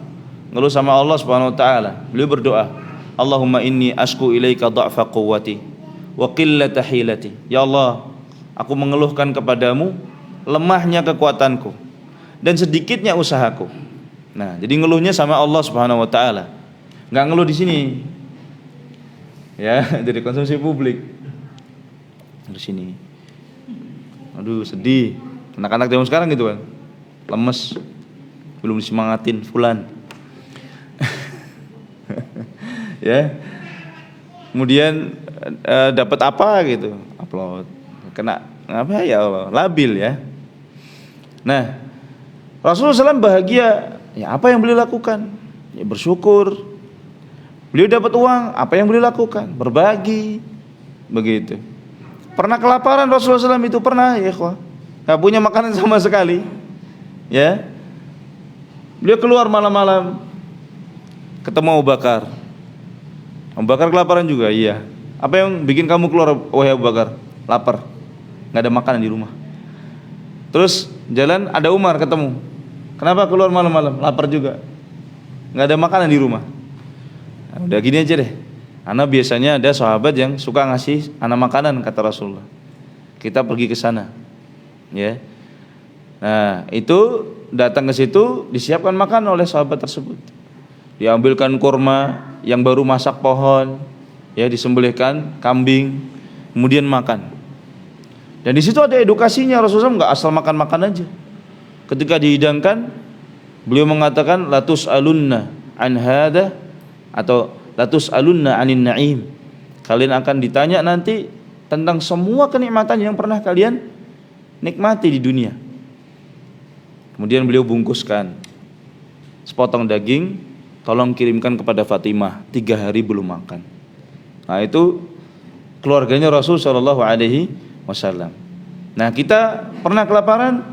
Ngeluh sama Allah Subhanahu Wa Taala. Beliau berdoa, Allahumma inni ashku ilaika dha'fa quwwati wa qillata hilati. Ya Allah, aku mengeluhkan kepadamu lemahnya kekuatanku dan sedikitnya usahaku. Nah, jadi ngeluhnya sama Allah Subhanahu Wa Taala. Nggak ngeluh di sini, ya, jadi konsumsi publik. Di sini, aduh sedih. Anak-anak zaman sekarang gitu kan, lemes, belum disemangatin fulan. Ya, kemudian dapat apa gitu, upload, kena apa ya Allah, labil ya. Nah, Rasulullah SAW bahagia, ya apa yang beliau lakukan? Ya bersyukur. Beliau dapat uang, apa yang beliau lakukan? Berbagi, begitu. Pernah kelaparan Rasulullah SAW itu pernah, ya ikhwah, nggak punya makanan sama sekali, ya. Beliau keluar malam-malam, ketemu Abu Bakar. Abu Bakar kelaparan juga, iya. Apa yang bikin kamu keluar, wahai Abu Bakar? Lapar, nggak ada makanan di rumah. Terus jalan ada Umar ketemu. Kenapa keluar malam-malam? Lapar juga, nggak ada makanan di rumah. Nah, udah gini aja deh. Ana biasanya ada sahabat yang suka ngasih ana makanan, kata Rasulullah. Kita pergi ke sana, ya. Nah, itu datang ke situ, disiapkan makan oleh sahabat tersebut. Diambilkan kurma yang baru masak pohon, ya, disembelihkan kambing, kemudian makan. Dan di situ ada edukasinya. Rasulullah nggak asal makan-makan aja. Ketika dihidangkan, beliau mengatakan latus alunna an hada, atau latus alunna anin naim. Kalian akan ditanya nanti tentang semua kenikmatan yang pernah kalian nikmati di dunia. Kemudian beliau bungkuskan sepotong daging, tolong kirimkan kepada Fatimah, 3 hari belum makan. Nah, itu keluarganya Rasul Shallallahu Alaihi Wasallam. Nah, kita pernah kelaparan?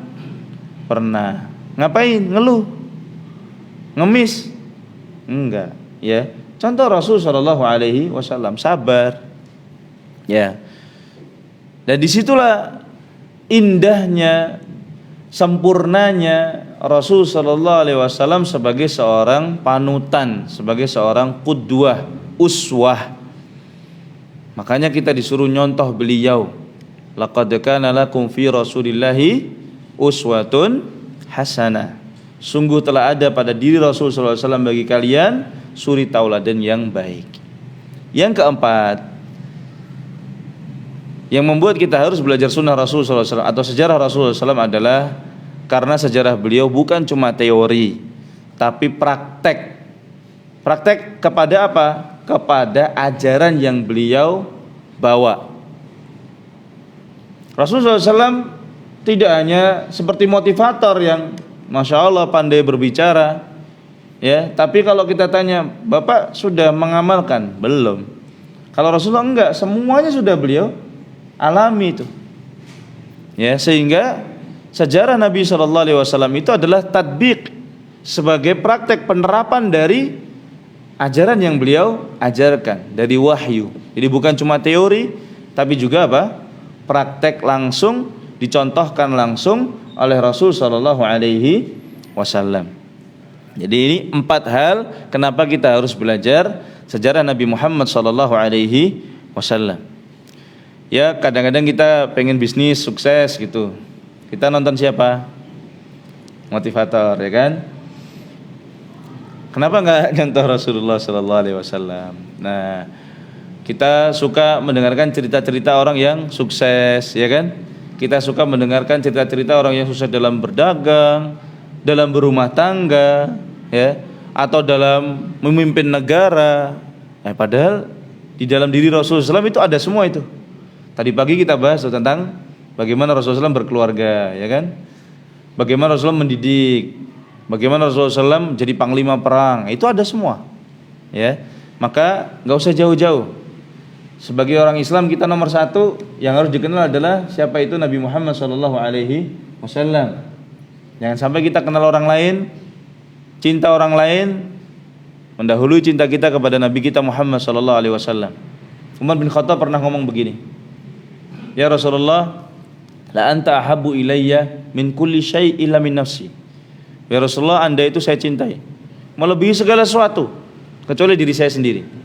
Pernah. Ngapain? Ngeluh, ngemis? Enggak, ya. Contoh Rasul Shallallahu Alaihi Wasallam sabar, ya. Dan disitulah indahnya, sempurnanya Rasul Shallallahu Alaihi Wasallam sebagai seorang panutan, sebagai seorang qudwah, uswah. Makanya kita disuruh nyontoh beliau. Laqad kana lakum fi Rasulillahi uswatun hasanah. Sungguh telah ada pada diri Rasul Shallallahu Alaihi Wasallam bagi kalian suri tauladan yang baik. Yang keempat, yang membuat kita harus belajar sunnah Rasul Shallallahu Alaihi Wasallam atau sejarah Rasul Shallallahu Alaihi Wasallam adalah karena sejarah beliau bukan cuma teori, tapi praktek. Praktek kepada apa? Kepada ajaran yang beliau bawa. Rasul Shallallahu Alaihi Wasallam tidak hanya seperti motivator yang Masya Allah pandai berbicara, ya, tapi kalau kita tanya, Bapak sudah mengamalkan? Belum. Kalau Rasulullah enggak, semuanya sudah beliau alami itu. Ya, sehingga sejarah Nabi Shallallahu Alaihi Wasallam itu adalah tatbiq, sebagai praktek penerapan dari ajaran yang beliau ajarkan dari wahyu. Jadi bukan cuma teori, tapi juga apa? Praktek langsung, dicontohkan langsung oleh Rasul Shallallahu Alaihi Wasallam. Jadi ini 4 hal kenapa kita harus belajar sejarah Nabi Muhammad Shallallahu Alaihi Wasallam. Ya, kadang-kadang kita pengen bisnis sukses gitu, kita nonton siapa? Motivator, ya kan? Kenapa nggak contoh Rasulullah Shallallahu Alaihi Wasallam? Nah, kita suka mendengarkan cerita-cerita orang yang sukses, ya kan? Kita suka mendengarkan cerita-cerita orang yang sukses dalam berdagang, dalam berumah tangga, ya, atau dalam memimpin negara. Padahal di dalam diri Rasulullah SAW itu ada semua itu. Tadi pagi kita bahas tentang bagaimana Rasulullah SAW berkeluarga, ya kan? Bagaimana Rasulullah mendidik, bagaimana Rasulullah SAW jadi panglima perang, itu ada semua, ya. Maka nggak usah jauh-jauh. Sebagai orang Islam, kita nomor 1 yang harus dikenal adalah siapa itu Nabi Muhammad Shallallahu Alaihi Wasallam. Jangan sampai kita kenal orang lain, cinta orang lain mendahului cinta kita kepada Nabi kita Muhammad Shallallahu Alaihi Wasallam. Umar bin Khattab pernah ngomong begini, ya Rasulullah, la anta ahabbu ilayya min kulli syai' illa min nafsi. Ya Rasulullah, Anda itu saya cintai melebihi segala sesuatu kecuali diri saya sendiri.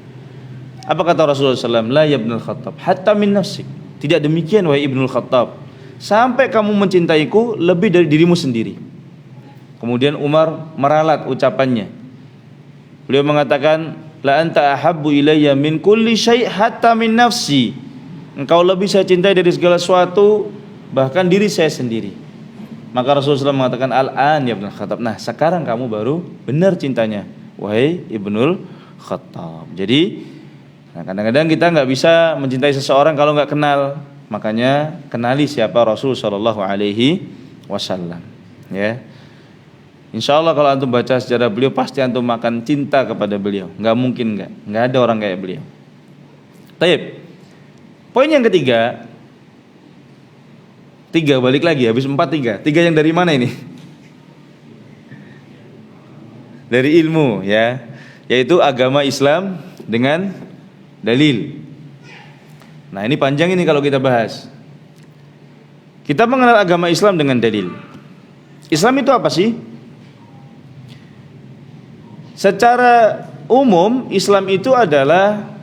Apa kata Rasulullah SAW? La ya ibnul Khattab hatta min nafsik. Tidak demikian wahai ibnul Khattab, sampai kamu mencintaiku lebih dari dirimu sendiri. Kemudian Umar meralat ucapannya. Beliau mengatakan, la anta ahabbu ilayya min kulli syai' hatta min nafsi. Engkau lebih saya cintai dari segala sesuatu, bahkan diri saya sendiri. Maka Rasulullah SAW mengatakan, al-an ya ibnul Khattab. Nah, sekarang kamu baru benar cintanya wahai ibnul Khattab. Jadi kadang-kadang kita nggak bisa mencintai seseorang kalau nggak kenal. Makanya kenali siapa Rasul Shallallahu Alaihi Wasallam. Ya, Insya Allah kalau antum baca sejarah beliau pasti antum akan cinta kepada beliau. Nggak mungkin nggak ada orang kayak beliau. Taib. Poin yang ketiga, 3 balik lagi, habis 4 3. 3 yang dari mana ini? Dari ilmu, ya, yaitu agama Islam dengan dalil. Nah, ini panjang ini kalau kita bahas. Kita mengenal agama Islam dengan dalil. Islam itu apa sih? Secara umum, Islam itu adalah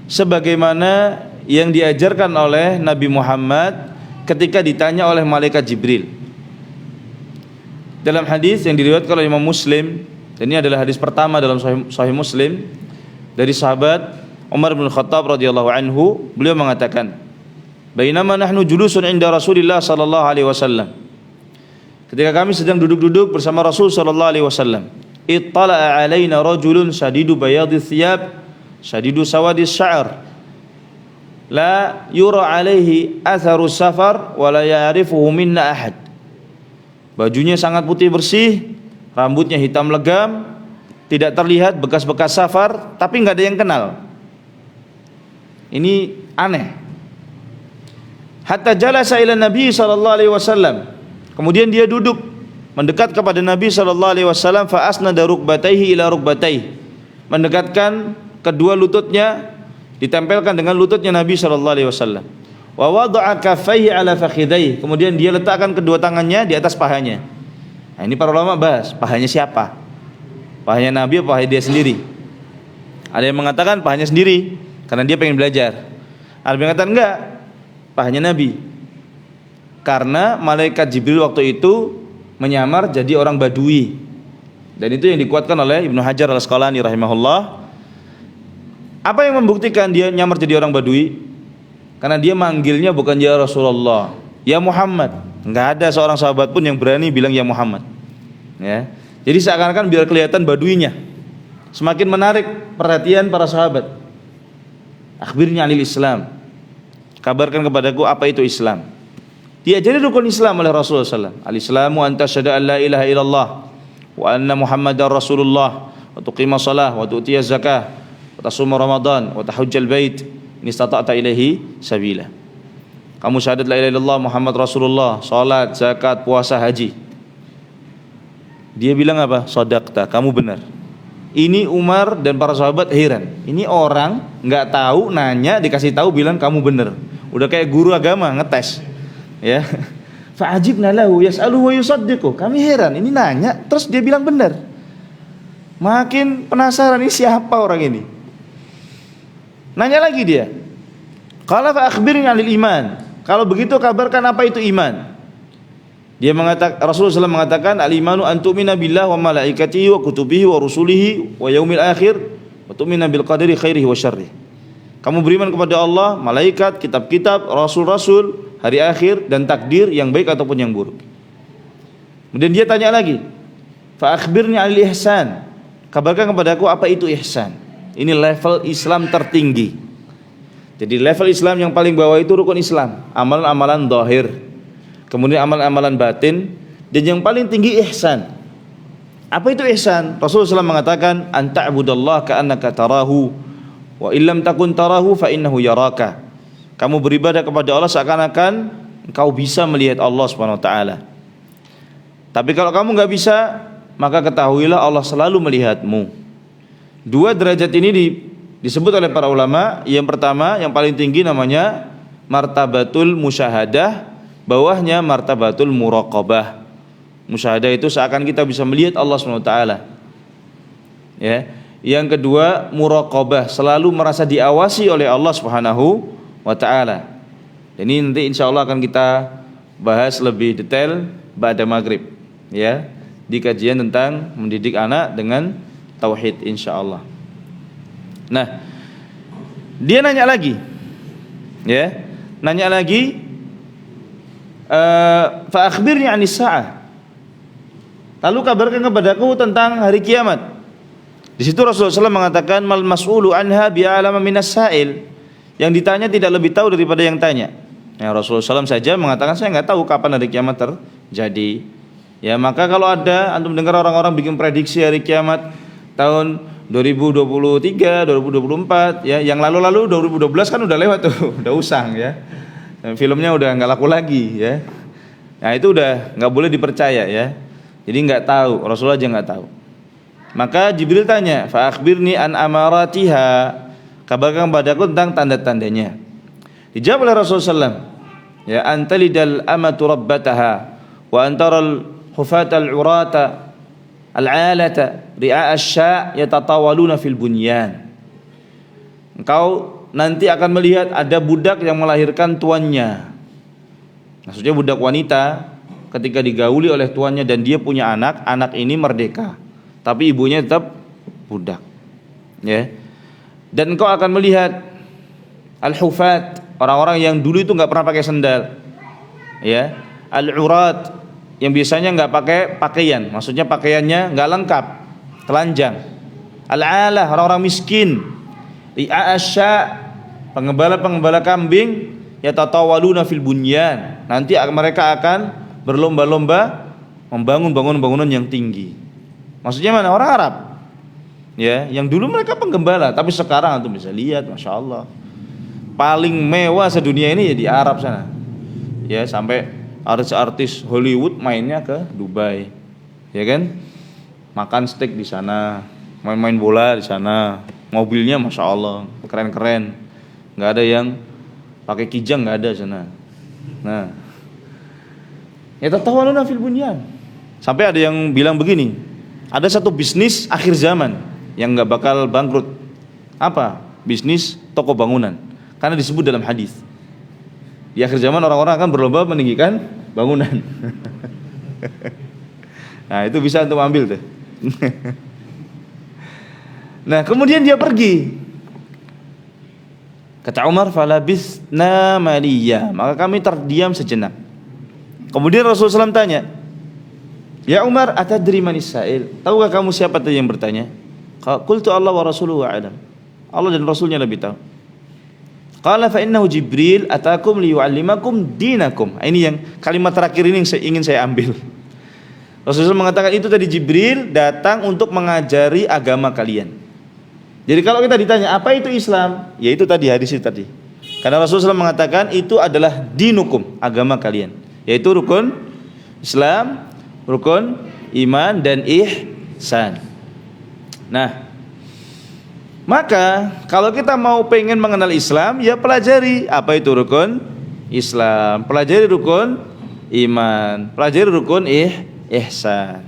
sebagaimana yang diajarkan oleh Nabi Muhammad ketika ditanya oleh malaikat Jibril. dalam hadis yang diriwayatkan oleh Imam Muslim, dan ini adalah hadis pertama dalam Sahih Muslim dari sahabat Umar bin Khattab radhiyallahu anhu, beliau mengatakan, "Bainama nahnu julusun 'inda Rasulillah sallallahu alaihi wasallam." Ketika kami sedang duduk-duduk bersama Rasul sallallahu alaihi wasallam, ittala'a 'alaina rajulun shadidu bayadhi thiyab, shadidu sawadi sya'r, la yura 'alaihi atharu safar wa la ya'rifuhu minna ahad. Bajunya sangat putih bersih, rambutnya hitam legam, tidak terlihat bekas-bekas safar, tapi nggak ada yang kenal. Ini aneh. Hatta jalasa ila Nabi sallallahu alaihi wasallam. Kemudian dia duduk mendekat kepada Nabi sallallahu alaihi wasallam, fa asnada rukbatayhi ila rukbatayhi. Mendekatkan kedua lututnya, ditempelkan dengan lututnya Nabi sallallahu alaihi wasallam. Wa wada'a kaffayhi ala fakhidayhi. Kemudian dia letakkan kedua tangannya di atas pahanya. Nah, ini para ulama bahas, pahanya siapa? Pahanya Nabi apa pahanya dia sendiri? Ada yang mengatakan pahanya sendiri karena dia pengen belajar. Ada yang mengatakan enggak, pahanya Nabi. Karena malaikat Jibril waktu itu menyamar jadi orang Badui. Dan itu yang dikuatkan oleh Ibnu Hajar Al-Asqalani rahimahullah. Apa yang membuktikan dia nyamar jadi orang Badui? Karena dia manggilnya bukan ya Rasulullah, ya Muhammad. Enggak ada seorang sahabat pun yang berani bilang ya Muhammad. Ya. Jadi seakan-akan biar kelihatan baduinya. Semakin menarik perhatian para sahabat. Akhbirni 'anil Islam. Kabarkan kepadaku apa itu Islam. Diajari rukun Islam oleh Rasulullah SAW. Al-Islamu an tasyhada an la ilaha illallah wa anna Muhammadar Rasulullah wa tuqima shalah wa tu'tiya zakah wa tasuma Ramadan wa tahujjal bait in istata'ta ilaihi sabila. Kamu syahadat la ilaha illallah Muhammad Rasulullah, salat, zakat, puasa, haji. Dia bilang apa? Shadaqta, kamu benar. Ini Umar dan para sahabat heran. Ini orang enggak tahu, nanya, dikasih tahu, bilang kamu benar. Udah kayak guru agama ngetes. Ya. Fa'ajibna lahu yas'aluhu wa yusaddiqu. Kami heran, ini nanya terus dia bilang benar. Makin penasaran, ini siapa orang ini? Nanya lagi dia. Qala fa akhbirni 'anil iman. Kalau begitu kabarkan apa itu iman. Dia mengatakan, Rasulullah SAW mengatakan, al-imanu an tu'mina billah wa malaikatihi wa kutubihi wa rusulihi wa yaumil akhir wa tu'mina bil qadari khairihi wa syarrihi. Kamu beriman kepada Allah, malaikat, kitab-kitab, rasul-rasul, hari akhir dan takdir yang baik ataupun yang buruk. Kemudian dia tanya lagi, fa akhbirni 'anil ihsan. Kabarkan kepadaku apa itu ihsan. Ini level Islam tertinggi. Jadi level Islam yang paling bawah itu rukun Islam, amalan-amalan zahir, kemudian amalan-amalan batin, dan yang paling tinggi ihsan. Apa itu ihsan? Rasulullah SAW mengatakan, anta'budallaha ka'annaka tarahu wa illam takun tarahu fa innahu yaraka. Kamu beribadah kepada Allah seakan-akan engkau bisa melihat Allah Subhanahu wa taala. Tapi kalau kamu enggak bisa, maka ketahuilah Allah selalu melihatmu. Dua derajat ini disebut oleh para ulama. Yang pertama, yang paling tinggi namanya martabatul musyahadah, bawahnya martabatul muraqabah. Musyahadah itu seakan kita bisa melihat Allah SWT. Ya. Yang kedua, muraqabah, selalu merasa diawasi oleh Allah Subhanahu wa taala. Ini nanti insyaallah akan kita bahas lebih detail pada maghrib, ya, di kajian tentang mendidik anak dengan tauhid insyaallah. Nah, dia nanya lagi, ya, nanya lagi, fa akhbirni 'anis sa'ah. Lalu kabarkan kepadaku tentang hari kiamat. Di situ Rasulullah SAW mengatakan, mal mas'ulu anha bi'alama minas sa'il. Yang ditanya tidak lebih tahu daripada yang tanya. Ya, Rasulullah SAW saja mengatakan, saya nggak tahu kapan hari kiamat terjadi. Ya, maka kalau ada antum dengar orang-orang bikin prediksi hari kiamat tahun 2023, 2024, ya, yang lalu-lalu 2012 kan udah lewat tuh, udah usang, ya. Dan filmnya udah nggak laku lagi, ya. Nah, itu udah nggak boleh dipercaya, ya. Jadi nggak tahu, Rasulullah aja nggak tahu. Maka Jibril tanya, fa akhbirni an amaratiha, kabarkan padaku tentang tanda-tandanya. Dijawab oleh Rasulullah SAW, ya, antalidal amatu rabbataha wa antaral hufatal urata al-alata ri'a asy-sya' yatatawaluna fil bunyan. Engkau nanti akan melihat ada budak yang melahirkan tuannya. Maksudnya budak wanita ketika digauli oleh tuannya dan dia punya anak, anak ini merdeka, tapi ibunya tetap budak. Ya. Dan engkau akan melihat al-hufat, orang-orang yang dulu itu nggak pernah pakai sendal. Ya. Al-urat, yang biasanya nggak pakai pakaian, maksudnya pakaiannya nggak lengkap, telanjang. Al-alah, orang-orang miskin. I'asya, pengembala-pengembala kambing, yatatawaluna fil bunyan. Nanti mereka akan berlomba-lomba membangun bangunan yang tinggi. Maksudnya mana? Orang Arab. Ya, yang dulu mereka penggembala, tapi sekarang antum bisa lihat, masya Allah, paling mewah sedunia ini ya di Arab sana. Ya, sampai artis-artis Hollywood mainnya ke Dubai, ya kan? Makan steak di sana, main-main bola di sana, mobilnya masya Allah keren-keren, nggak ada yang pakai kijang, nggak ada sana. Nah, ya tatawaluna fil bunyan. Sampai ada yang bilang begini, ada satu bisnis akhir zaman yang nggak bakal bangkrut. Apa? Bisnis toko bangunan. Karena disebut dalam hadis, di akhir zaman orang-orang akan berlomba meninggikan bangunan. Nah, itu bisa untuk ambil tuh. Nah, kemudian dia pergi. Kata Umar, falabisna maliya, maka kami terdiam sejenak. Kemudian Rasulullah SAW tanya, ya Umar, atadri manis sa'il, tahukah kamu siapa tadi yang bertanya? Qultu Allah wa rasuluhu a'lam, Allah dan Rasulnya lebih tahu. Qala fa innahu Jibril atakum liyu'allimakum dinakum. Ini yang kalimat terakhir ini yang ingin saya ambil. Rasulullah mengatakan itu tadi Jibril datang untuk mengajari agama kalian. Jadi kalau kita ditanya apa itu Islam, ya itu tadi hadis itu tadi. Karena Rasulullah mengatakan itu adalah dinukum, agama kalian, yaitu rukun Islam, rukun iman dan ihsan. Nah, maka kalau kita mau pengen mengenal Islam, ya pelajari apa itu rukun Islam, pelajari rukun iman, pelajari rukun ihsan.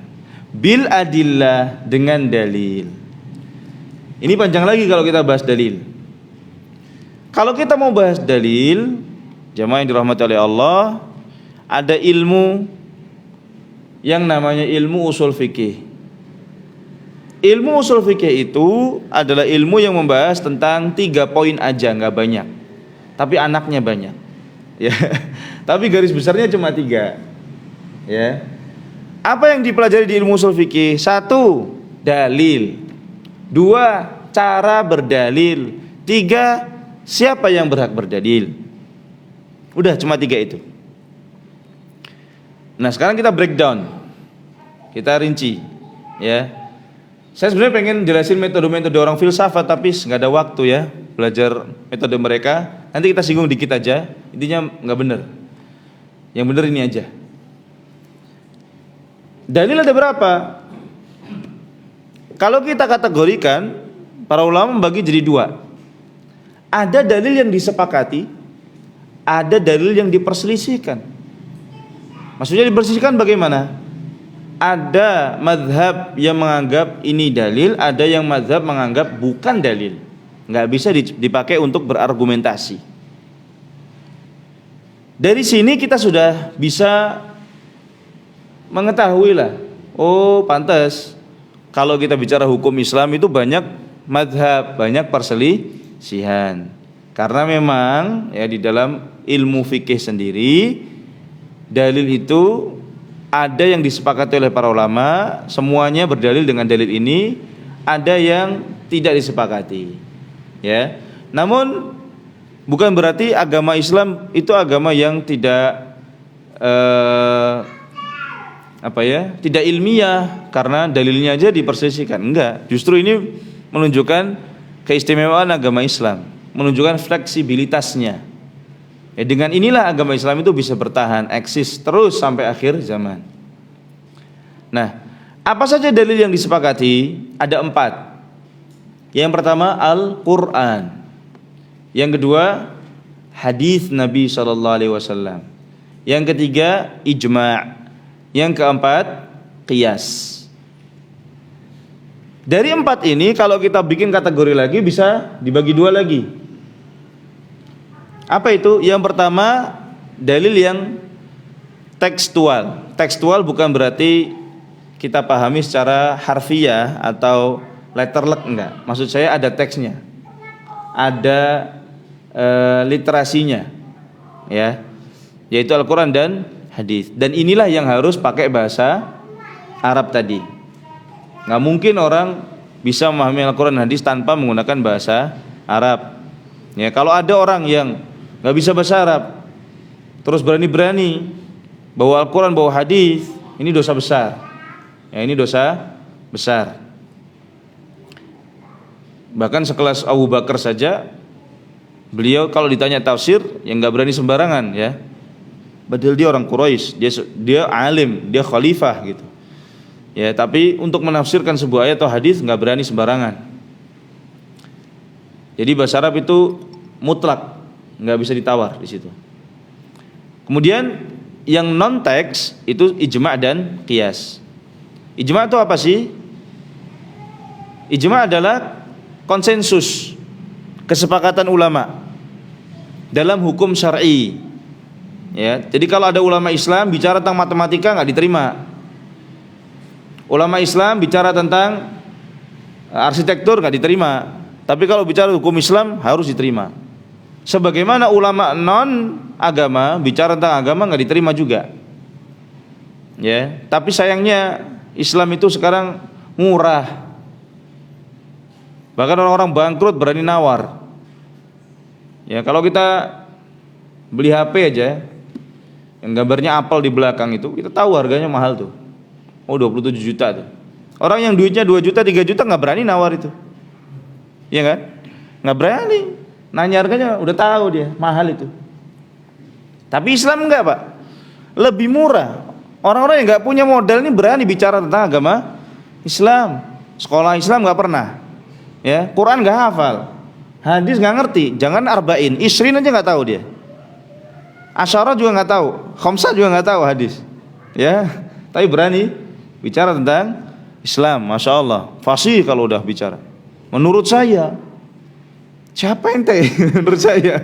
Bil adillah, dengan dalil. Ini panjang lagi kalau kita bahas dalil. Kalau kita mau bahas dalil, jamaah yang dirahmati oleh Allah, ada ilmu yang namanya ilmu usul fikih. Ilmu usul fikih itu adalah ilmu yang membahas tentang 3 poin aja, nggak banyak, tapi anaknya banyak. Ya, tapi garis besarnya cuma 3. Ya, apa yang dipelajari di ilmu usul fikih? 1, dalil. 2, cara berdalil. 3, siapa yang berhak berdalil. Udah cuma 3 itu. Nah, sekarang kita breakdown, kita rinci. Ya, saya sebenarnya pengen jelasin metode-metode orang filsafat, tapi nggak ada waktu ya belajar metode mereka. Nanti kita singgung dikit aja, intinya nggak bener. Yang bener ini aja. Dalil ada berapa? Kalau kita kategorikan, para ulama membagi jadi 2. Ada dalil yang disepakati, ada dalil yang diperselisihkan. Maksudnya diperselisihkan bagaimana? Ada mazhab yang menganggap ini dalil, ada yang mazhab menganggap bukan dalil, nggak bisa dipakai untuk berargumentasi. Dari sini kita sudah bisa mengetahui lah, oh pantas kalau kita bicara hukum Islam itu banyak mazhab, banyak perselisihan. Karena memang ya di dalam ilmu fikih sendiri, dalil itu ada yang disepakati oleh para ulama, semuanya berdalil dengan dalil ini, ada yang tidak disepakati. Ya. Namun bukan berarti agama Islam itu agama yang tidak tidak ilmiah karena dalilnya aja diperselisihkan. Enggak, justru ini menunjukkan keistimewaan agama Islam, menunjukkan fleksibilitasnya. Ya, dengan inilah agama Islam itu bisa bertahan, eksis terus sampai akhir zaman. Nah, apa saja dalil yang disepakati? Ada 4. Yang pertama Al-Quran. Yang kedua hadis Nabi SAW. Yang ketiga ijma'. Yang keempat qiyas. Dari 4 ini kalau kita bikin kategori lagi bisa dibagi 2 lagi. Apa itu? Yang pertama dalil yang tekstual. Tekstual bukan berarti kita pahami secara harfiah atau letterlek, enggak. Maksud saya ada teksnya, ada literasinya, ya, yaitu Al-Quran dan hadis. Dan inilah yang harus pakai bahasa Arab tadi. Nggak mungkin orang bisa memahami Al-Quran dan hadis tanpa menggunakan bahasa Arab. Ya, kalau ada orang yang nggak bisa bahasa Arab, terus berani-berani bawa Al-Quran, bawa hadis, ini dosa besar. Ya, ini dosa besar. Bahkan sekelas Abu Bakar saja, beliau kalau ditanya tafsir, yang nggak berani sembarangan, ya. Padahal dia orang Quraisy, dia alim, dia khalifah gitu. Ya, tapi untuk menafsirkan sebuah ayat atau hadis nggak berani sembarangan. Jadi bahasa Arab itu mutlak, nggak bisa ditawar di situ. Kemudian yang non teks itu ijma' dan qiyas. Ijma' itu apa sih? Ijma' adalah konsensus, kesepakatan ulama dalam hukum syar'i. Ya, jadi kalau ada ulama Islam bicara tentang matematika nggak diterima. Ulama Islam bicara tentang arsitektur nggak diterima. Tapi kalau bicara hukum Islam harus diterima. Sebagaimana ulama non agama bicara tentang agama nggak diterima juga. Ya, tapi sayangnya Islam itu sekarang murah. Bahkan orang-orang bangkrut berani nawar. Ya, kalau kita beli HP aja yang gambarnya apel di belakang itu, kita tahu harganya mahal tuh. Oh, 27 juta tuh. Orang yang duitnya 2 juta, 3 juta nggak berani nawar itu. Iya kan? Nggak berani. Nanya harganya udah tahu dia, mahal itu. Tapi Islam enggak, Pak. Lebih murah. Orang-orang yang nggak punya modal ini berani bicara tentang agama Islam. Sekolah Islam nggak pernah. Ya, Quran nggak hafal. Hadis nggak ngerti. Jangan arba'in, isrin aja nggak tahu dia. Asyarah juga nggak tahu. Khamsah juga nggak tahu hadis. Ya, tapi berani bicara tentang Islam, masya Allah, fasih kalau udah bicara. Menurut saya, siapa ente? Menurut saya,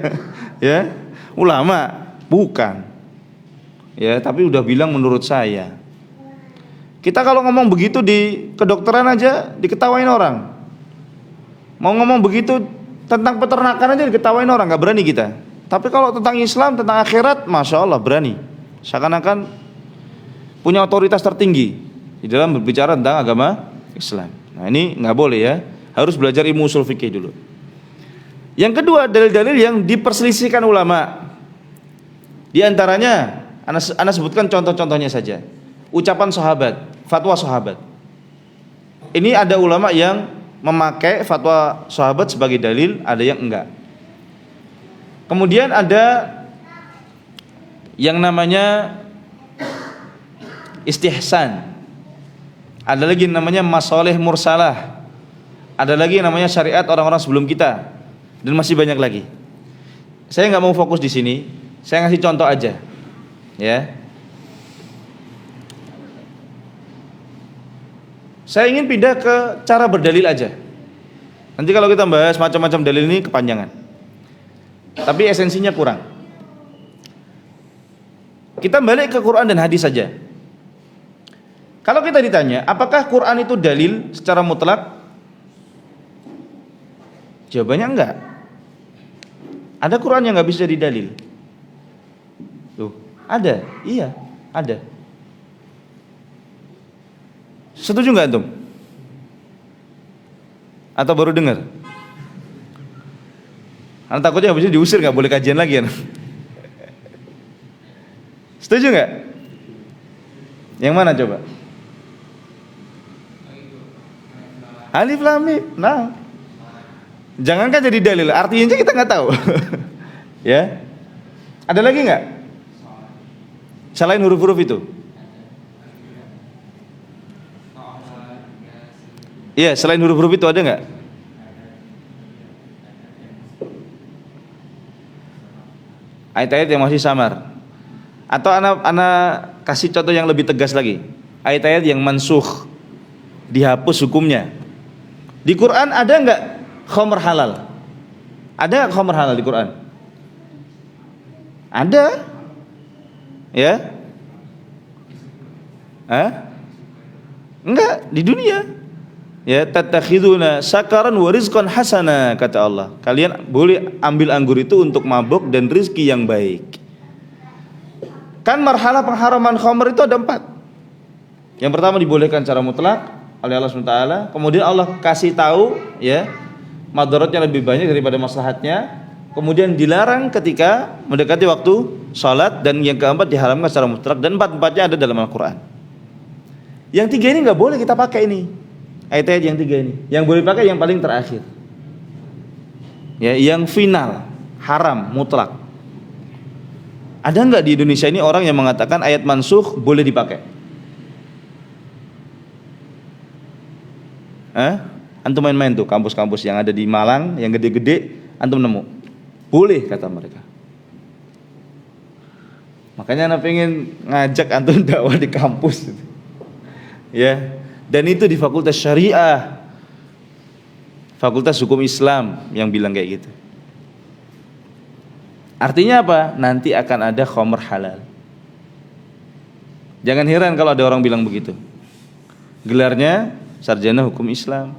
ya, ulama, bukan. Ya, tapi udah bilang menurut saya. Kita kalau ngomong begitu di kedokteran aja diketawain orang. Mau ngomong begitu tentang peternakan aja diketawain orang, nggak berani kita. Tapi kalau tentang Islam, tentang akhirat, masya Allah berani. Seakan-akan punya otoritas tertinggi di dalam berbicara tentang agama Islam. Nah, ini nggak boleh, ya. Harus belajar ilmu usul fikih dulu. Yang kedua, dalil-dalil yang diperselisihkan ulama. Di antaranya, ana sebutkan contoh-contohnya saja. Ucapan sahabat, fatwa sahabat. Ini ada ulama yang memakai fatwa sahabat sebagai dalil, ada yang enggak. Kemudian ada yang namanya istihsan. Ada lagi yang namanya masalih mursalah. Ada lagi yang namanya syariat orang-orang sebelum kita. Dan masih banyak lagi. Saya nggak mau fokus di sini. Saya ngasih contoh aja. Ya. Saya ingin pindah ke cara berdalil aja. Nanti kalau kita bahas macam-macam dalil ini kepanjangan. Tapi esensinya kurang. Kita balik ke Quran dan hadis saja. Kalau kita ditanya, apakah Quran itu dalil secara mutlak? Jawabannya enggak. Ada Quran yang nggak bisa jadi dalil. Tuh, ada, iya, ada. Setuju nggak antum? Atau baru dengar? Karena takutnya habis itu diusir, nggak boleh kajian lagi kan? Setuju nggak? Yang mana coba? Alif lam mim. Nah, jangankan jadi dalil, artinya kita nggak tahu. Ya, ada lagi nggak? Selain huruf-huruf itu? Iya, selain huruf-huruf itu ada nggak? Ayat-ayat yang masih samar. Atau anak kasih contoh yang lebih tegas lagi. Ayat-ayat yang mansukh, dihapus hukumnya. Di Quran ada nggak khamr halal? Ada nggak khamr halal di Quran? Ada. Ya. Hah? Enggak, di dunia. Ya, tattakhiduna sakaran wa rizqan hasana, kata Allah. Kalian boleh ambil anggur itu untuk mabuk dan rizki yang baik. Kan marhalah pengharaman khamr itu ada 4. Yang pertama dibolehkan secara mutlak oleh Allah SWT. Kemudian Allah kasih tahu ya madaratnya lebih banyak daripada maslahatnya. Kemudian dilarang ketika mendekati waktu salat, dan yang keempat diharamkan secara mutlak, dan 4-empatnya ada dalam Al-Quran. Yang 3 ini nggak boleh kita pakai ini. Ayat-ayat yang 3 ini. Yang boleh pakai yang paling terakhir. Ya, yang final, haram mutlak. Ada nggak di Indonesia ini orang yang mengatakan ayat mansukh boleh dipakai? Antum main-main tuh kampus-kampus yang ada di Malang yang gede-gede, antum nemu. Boleh kata mereka. Makanya anak pengen ngajak antum dakwah di kampus. Ya, dan itu di Fakultas Syariah, Fakultas Hukum Islam yang bilang kayak gitu. Artinya apa? Nanti akan ada khamr halal. Jangan heran kalau ada orang bilang begitu. Gelarnya sarjana hukum Islam.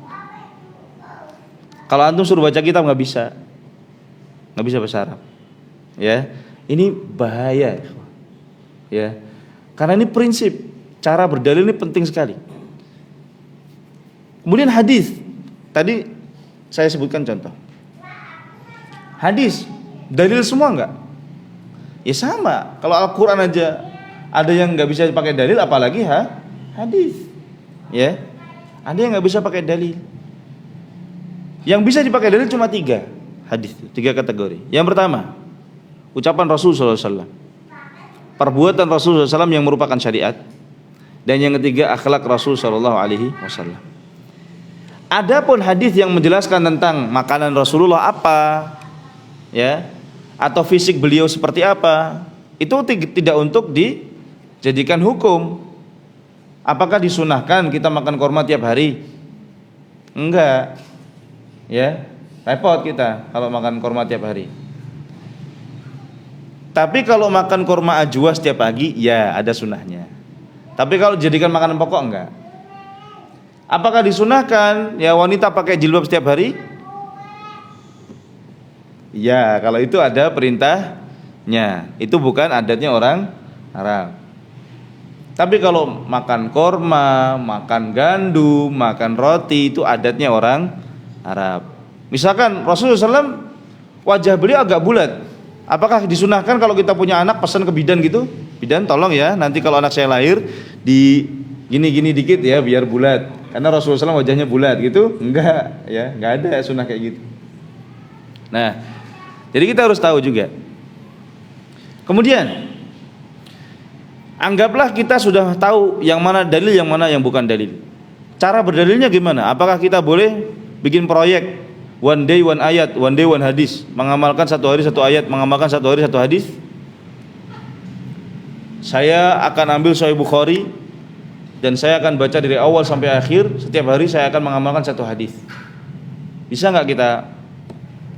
Kalau antum suruh baca kitab nggak bisa bahasa Arab. Ya, ini bahaya. Ya, karena ini prinsip, cara berdalil ini penting sekali. Kemudian hadis, tadi saya sebutkan contoh. Hadis, dalil semua nggak? Ya sama. Kalau Al-Quran aja ada yang nggak bisa pakai dalil, apalagi hadis. Ya. Ada yang nggak bisa pakai dalil. Yang bisa dipakai dalil cuma 3 hadis, 3 kategori. Yang pertama, ucapan Rasulullah SAW, perbuatan Rasulullah SAW yang merupakan syariat. Dan yang ketiga, akhlak Rasulullah SAW. Adapun hadis yang menjelaskan tentang makanan Rasulullah apa, ya, atau fisik beliau seperti apa, itu tidak untuk dijadikan hukum. Apakah disunahkan kita makan kurma tiap hari? Enggak. Ya, repot kita kalau makan kurma tiap hari. Tapi kalau makan kurma ajwa setiap pagi, ya ada sunahnya. Tapi kalau jadikan makanan pokok, enggak. Apakah disunahkan ya wanita pakai jilbab setiap hari? Ya, kalau itu ada perintahnya. Itu bukan adatnya orang Arab. Tapi kalau makan korma, makan gandum, makan roti, itu adatnya orang Arab. Misalkan Rasulullah SAW wajah beliau agak bulat. Apakah disunahkan kalau kita punya anak pesan ke bidan gitu? Bidan tolong ya, nanti kalau anak saya lahir di gini-gini dikit ya biar bulat. Karena Rasulullah SAW wajahnya bulat gitu? Enggak ya, enggak ada sunnah kayak gitu. Nah, jadi kita harus tahu juga. Kemudian anggaplah kita sudah tahu yang mana dalil, yang mana yang bukan dalil. Cara berdalilnya gimana? Apakah kita boleh bikin proyek one day one ayat, one day one hadis, mengamalkan 1 hari 1 ayat, mengamalkan 1 hari 1 hadis? Saya akan ambil Sahih Bukhari dan saya akan baca dari awal sampai akhir. Setiap hari saya akan mengamalkan 1 hadis. Bisa nggak kita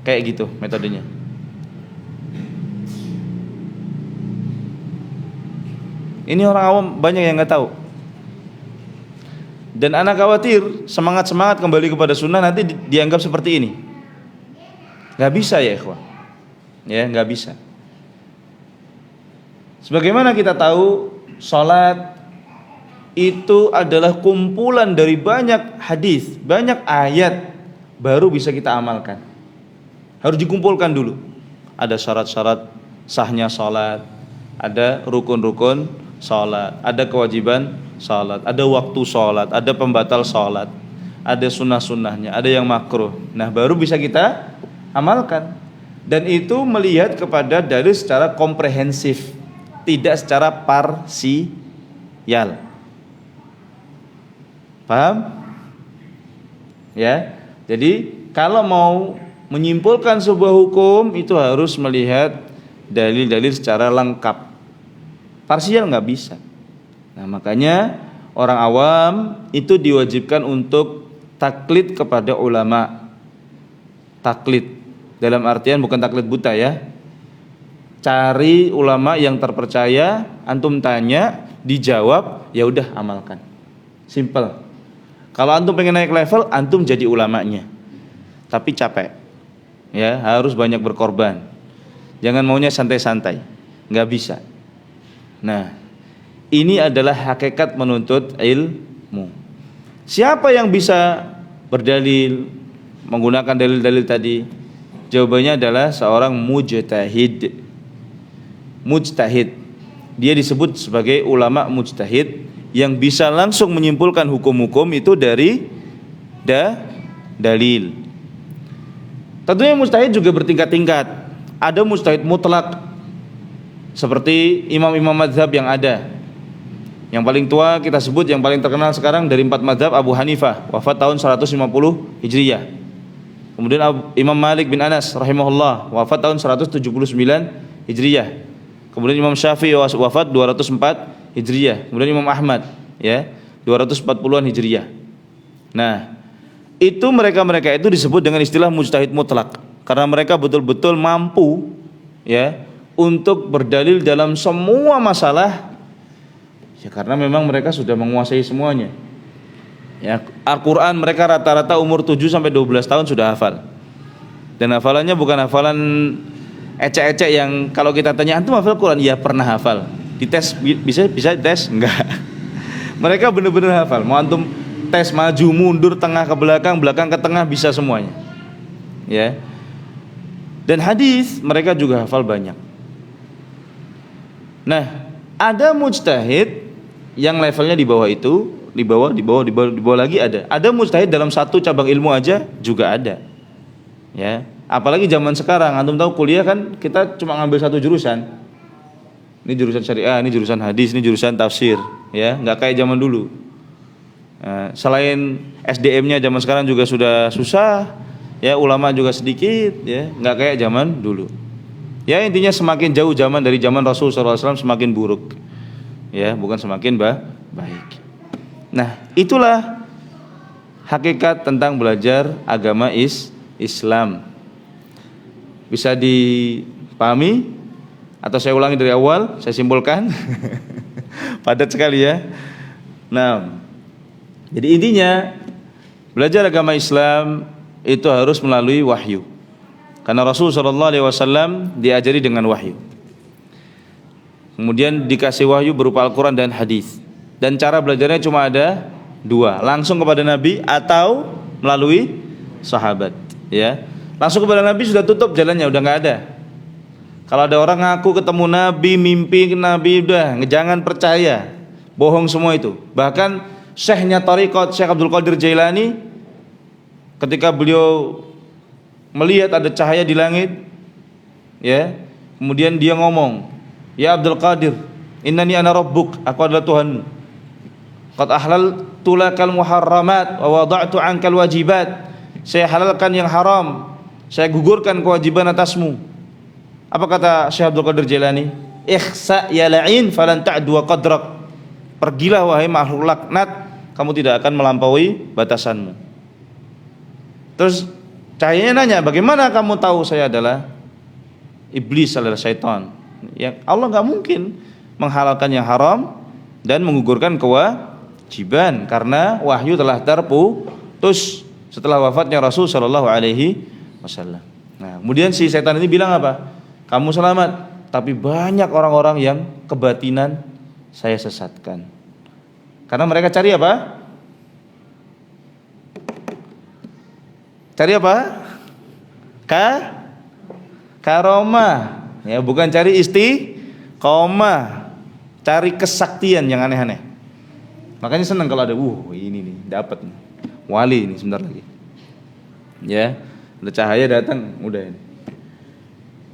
kayak gitu metodenya? Ini orang awam banyak yang nggak tahu. Dan anak khawatir semangat kembali kepada sunnah nanti dianggap seperti ini. Nggak bisa ya ikhwah. Ya nggak bisa. Sebagaimana kita tahu, salat itu adalah kumpulan dari banyak hadis, banyak ayat, baru bisa kita amalkan. Harus dikumpulkan dulu. Ada syarat-syarat sahnya salat, ada rukun-rukun salat, ada kewajiban salat, ada waktu salat, ada pembatal salat, ada sunnah-sunnahnya, ada yang makruh. Nah, baru bisa kita amalkan. Dan itu melihat kepada dalil secara komprehensif, tidak secara parsial. Paham? Ya. Jadi kalau mau menyimpulkan sebuah hukum itu harus melihat dalil-dalil secara lengkap. Parsial nggak bisa. Nah, makanya orang awam itu diwajibkan untuk taklid kepada ulama. Taklid dalam artian bukan taklid buta ya. Cari ulama yang terpercaya, antum tanya, dijawab, ya udah amalkan. Simple. Kalau antum pengen naik level, antum jadi ulamanya. Tapi capek. Ya, harus banyak berkorban. Jangan maunya santai-santai. Enggak bisa. Nah, ini adalah hakikat menuntut ilmu. Siapa yang bisa berdalil, menggunakan dalil-dalil tadi? Jawabannya adalah seorang mujtahid. Mujtahid. Dia disebut sebagai ulama mujtahid yang bisa langsung menyimpulkan hukum-hukum itu dari dalil. Tentunya mujtahid juga bertingkat-tingkat. Ada mujtahid mutlak seperti imam-imam mazhab yang ada. Yang paling tua kita sebut, yang paling terkenal sekarang dari 4 mazhab, Abu Hanifah, wafat tahun 150 Hijriah. Kemudian Imam Malik bin Anas rahimahullah, wafat tahun 179 Hijriah. Kemudian Imam Syafi'i wafat 204 Hijriah. Kemudian Imam Ahmad, ya, 240-an Hijriah. Nah, itu mereka itu disebut dengan istilah mujtahid mutlak karena mereka betul-betul mampu, ya, untuk berdalil dalam semua masalah. Ya, karena memang mereka sudah menguasai semuanya. Ya, Al-Qur'an mereka rata-rata umur 7 sampai 12 tahun sudah hafal. Dan hafalannya bukan hafalan ecek-ecek yang kalau kita tanya antum hafal Quran, ya pernah hafal. Dites bisa tes? Enggak. Mereka benar-benar hafal. Mau antum tes maju mundur, tengah ke belakang, belakang ke tengah, bisa semuanya. Ya. Dan hadis mereka juga hafal banyak. Nah, ada mujtahid yang levelnya di bawah itu, di bawah lagi ada. Ada mujtahid dalam satu cabang ilmu aja juga ada. Ya, apalagi zaman sekarang, antum tahu kuliah kan kita cuma ngambil satu jurusan. Ini jurusan syariah, ini jurusan hadis, ini jurusan tafsir, ya, nggak kayak zaman dulu. Nah, selain SDM-nya zaman sekarang juga sudah susah, ya, ulama juga sedikit, ya, nggak kayak zaman dulu. Ya, intinya semakin jauh zaman dari zaman Rasul SAW semakin buruk. Ya, bukan semakin baik. Nah, itulah hakikat tentang belajar agama Islam. Bisa dipahami atau saya ulangi dari awal, saya simpulkan. Padat sekali ya. Nah, jadi intinya belajar agama Islam itu harus melalui wahyu. Karena Rasul SAW diajari dengan wahyu. Kemudian dikasih wahyu berupa Al-Quran dan hadis. Dan cara belajarnya cuma ada 2, langsung kepada Nabi atau melalui sahabat. Ya, langsung kepada Nabi sudah tutup jalannya, udah nggak ada. Kalau ada orang ngaku ketemu Nabi, mimpi Nabi, udah jangan percaya, bohong semua itu. Bahkan syekhnya Thariqat, Syekh Abdul Qadir Jailani, ketika beliau melihat ada cahaya di langit, ya, kemudian dia ngomong, ya Abdul Qadir, innani ana rabbuk, aku adalah Tuhanmu. Qad ahlaltu lakal muharramat wa wada'tu ankal wajibat. Saya halalkan yang haram, saya gugurkan kewajiban atasmu. Apa kata Syekh Abdul Qadir Jailani? Ikhsa ya la'in falan ta'du qadrak. Pergilah wahai makhluk laknat, kamu tidak akan melampaui batasanmu. Terus cahayanya nanya, bagaimana kamu tahu saya adalah iblis, adalah syaitan? Ya, Allah enggak mungkin menghalalkan yang haram dan menggugurkan kewajiban karena wahyu telah terputus setelah wafatnya Rasul sallallahu alaihi wasallam. Nah, kemudian si setan ini bilang apa? Kamu selamat, tapi banyak orang-orang yang kebatinan saya sesatkan. Karena mereka cari apa? Cari apa? Karomah. Ya, bukan cari istiqomah. Cari kesaktian yang aneh-aneh. Makanya senang kalau ada ini nih, dapat nih. Wali ini sebentar lagi. Ya, ada cahaya datang, udah ini.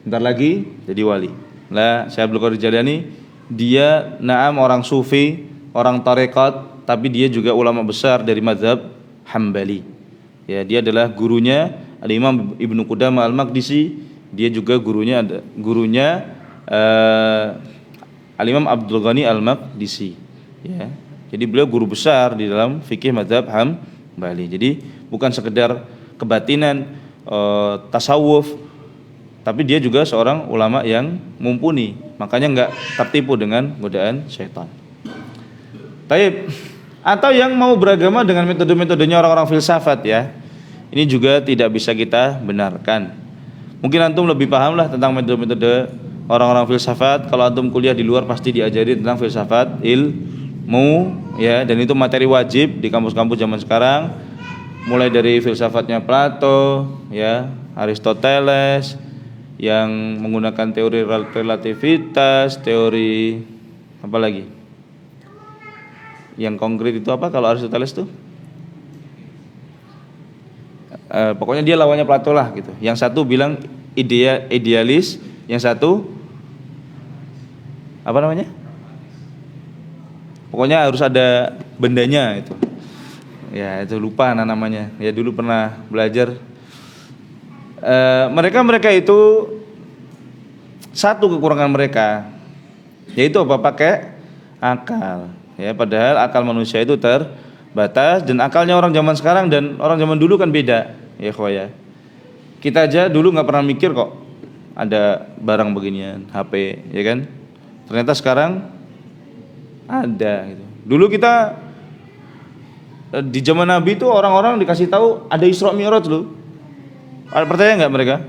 Bentar lagi jadi wali. Lah, Syekh Abdul Qadir Jailani, dia orang sufi, orang tarekat, tapi dia juga ulama besar dari mazhab Hambali. Ya, dia adalah gurunya Al-Imam Ibnu Qudamah Al-Maqdisi, dia juga gurunya Al-Imam Abdul Ghani Al-Maqdisi. Ya. Jadi beliau guru besar di dalam fikih mazhab Hambali. Jadi bukan sekedar kebatinan, tasawuf, tapi dia juga seorang ulama yang mumpuni, makanya enggak tertipu dengan godaan syaitan. Taib. Atau yang mau beragama dengan metode-metodenya orang-orang filsafat ya. Ini juga tidak bisa kita benarkan. Mungkin antum lebih paham lah tentang metode-metode orang-orang filsafat. Kalau antum kuliah di luar pasti diajari tentang filsafat, ilmu ya, dan itu materi wajib di kampus-kampus zaman sekarang. Mulai dari filsafatnya Plato ya, Aristoteles yang menggunakan teori relativitas, teori apa lagi? Yang konkret itu apa kalau Aristoteles tuh? Pokoknya dia lawannya Plato lah gitu. Yang satu bilang idealis, yang satu apa namanya? Pokoknya harus ada bendanya itu. Ya itu lupa namanya. Ya dulu pernah belajar. Mereka itu satu kekurangan mereka, yaitu apa? Pakai akal. Ya padahal akal manusia itu terbatas dan akalnya orang zaman sekarang dan orang zaman dulu kan beda. Ya khoya. Kita aja dulu nggak pernah mikir kok ada barang beginian, HP, ya kan? Ternyata sekarang ada gitu. Dulu kita di zaman Nabi itu orang-orang dikasih tahu ada Isra Mi'raj loh. Percaya nggak mereka?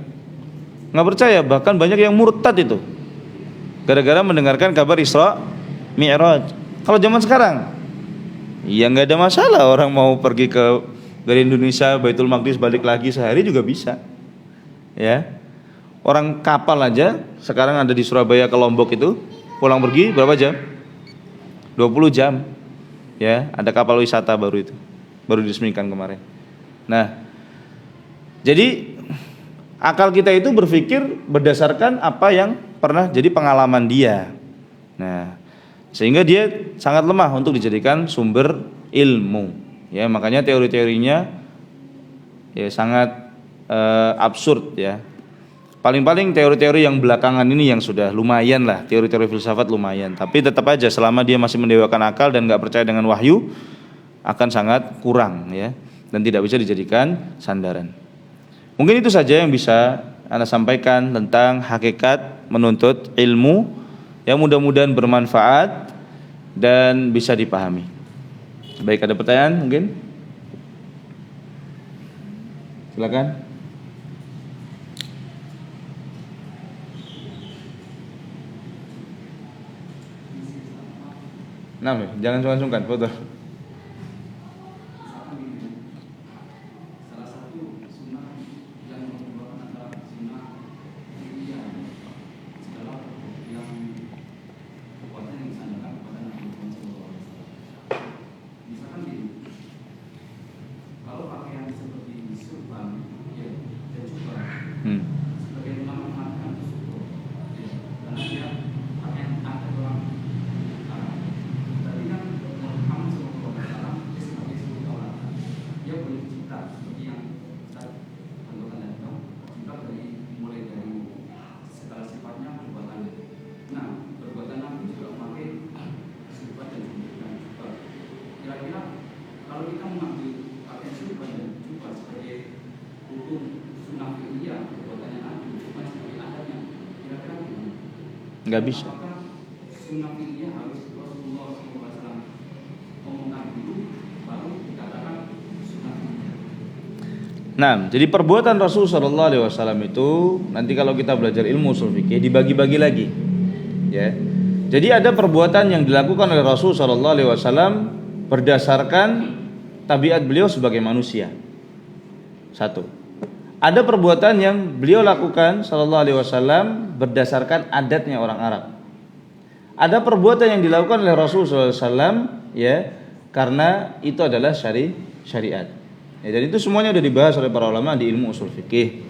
Nggak percaya, bahkan banyak yang murtad itu gara-gara mendengarkan kabar Isra Mi'raj. Kalau zaman sekarang, ya nggak ada masalah orang mau pergi dari Indonesia Baitul Maqdis balik lagi sehari juga bisa. Ya, orang kapal aja sekarang ada di Surabaya ke Lombok itu pulang pergi berapa jam? 20 jam. Ya, ada kapal wisata baru itu, baru diresmikan kemarin. Nah, jadi akal kita itu berpikir berdasarkan apa yang pernah jadi pengalaman dia. Nah, sehingga dia sangat lemah untuk dijadikan sumber ilmu. Ya, makanya teori-teorinya ya sangat absurd ya. Paling-paling teori-teori yang belakangan ini yang sudah lumayan lah, teori-teori filsafat lumayan. Tapi tetap aja selama dia masih mendewakan akal dan nggak percaya dengan wahyu akan sangat kurang ya, dan tidak bisa dijadikan sandaran. Mungkin itu saja yang bisa Anda sampaikan tentang hakikat menuntut ilmu yang mudah-mudahan bermanfaat dan bisa dipahami. Baik, ada pertanyaan mungkin? Silakan. Nah, jangan sungkan-sungkan, foto. Nggak bisa. Nah, jadi perbuatan Rasul Shallallahu Alaihi Wasallam itu nanti kalau kita belajar ilmu ushul fikih dibagi-bagi lagi, ya. Jadi ada perbuatan yang dilakukan oleh Rasul Shallallahu Alaihi Wasallam berdasarkan tabiat beliau sebagai manusia. Satu. Ada perbuatan yang beliau lakukan Shallallahu Alaihi Wasallam berdasarkan adatnya orang Arab. Ada perbuatan yang dilakukan oleh Rasul Shallallahu Alaihi Wasallam ya karena itu adalah syariat. Ya, jadi itu semuanya sudah dibahas oleh para ulama di ilmu ushul fikih.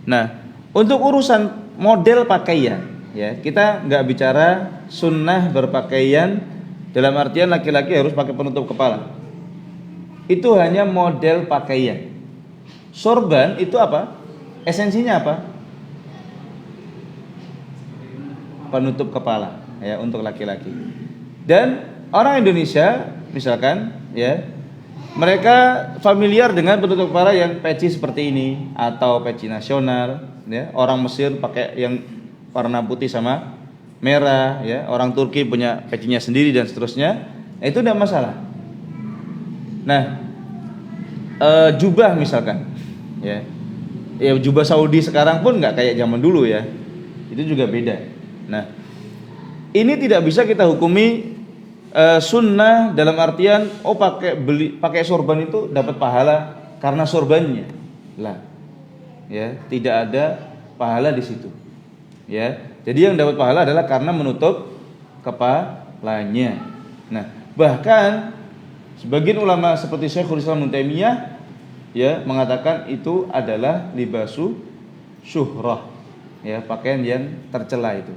Nah, untuk urusan model pakaian, ya kita nggak bicara sunnah berpakaian dalam artian laki-laki harus pakai penutup kepala. Itu hanya model pakaian. Sorban itu apa? Esensinya apa? Penutup kepala, ya untuk laki-laki. Dan orang Indonesia, misalkan, ya mereka familiar dengan penutup kepala yang peci seperti ini atau peci nasional, ya. Orang Mesir pakai yang warna putih sama merah, ya. Orang Turki punya pecinya sendiri dan seterusnya. Itu tidak masalah. Nah, jubah misalkan, ya jubah Saudi sekarang pun nggak kayak zaman dulu ya, itu juga beda. Nah, ini tidak bisa kita hukumi sunnah dalam artian pakai sorban itu dapat pahala karena sorbannya, lah, ya tidak ada pahala di situ, ya. Jadi yang dapat pahala adalah karena menutup kepalanya. Nah, bahkan sebagian ulama seperti Syekhul Islam Ibnu Taimiyah ya mengatakan itu adalah libasu syuhrah, ya pakaian yang tercela itu,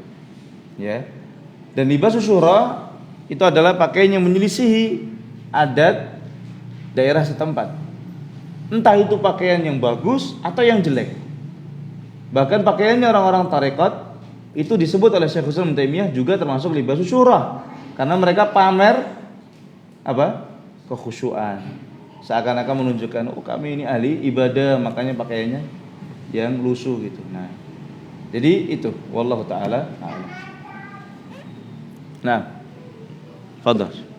ya. Dan libasu syuhrah itu adalah pakaian yang menyelisihi adat daerah setempat. Entah itu pakaian yang bagus atau yang jelek. Bahkan pakaiannya orang-orang tarekat itu disebut oleh Syekhul Islam Ibnu Taimiyah juga termasuk libasu syuhrah, karena mereka pamer apa? Kekhusyuan. Seakan-akan menunjukkan kami ini ahli ibadah, makanya pakaiannya yang lusuh gitu. Nah, jadi itu wallahu taala a'lam. Nah, fadhil.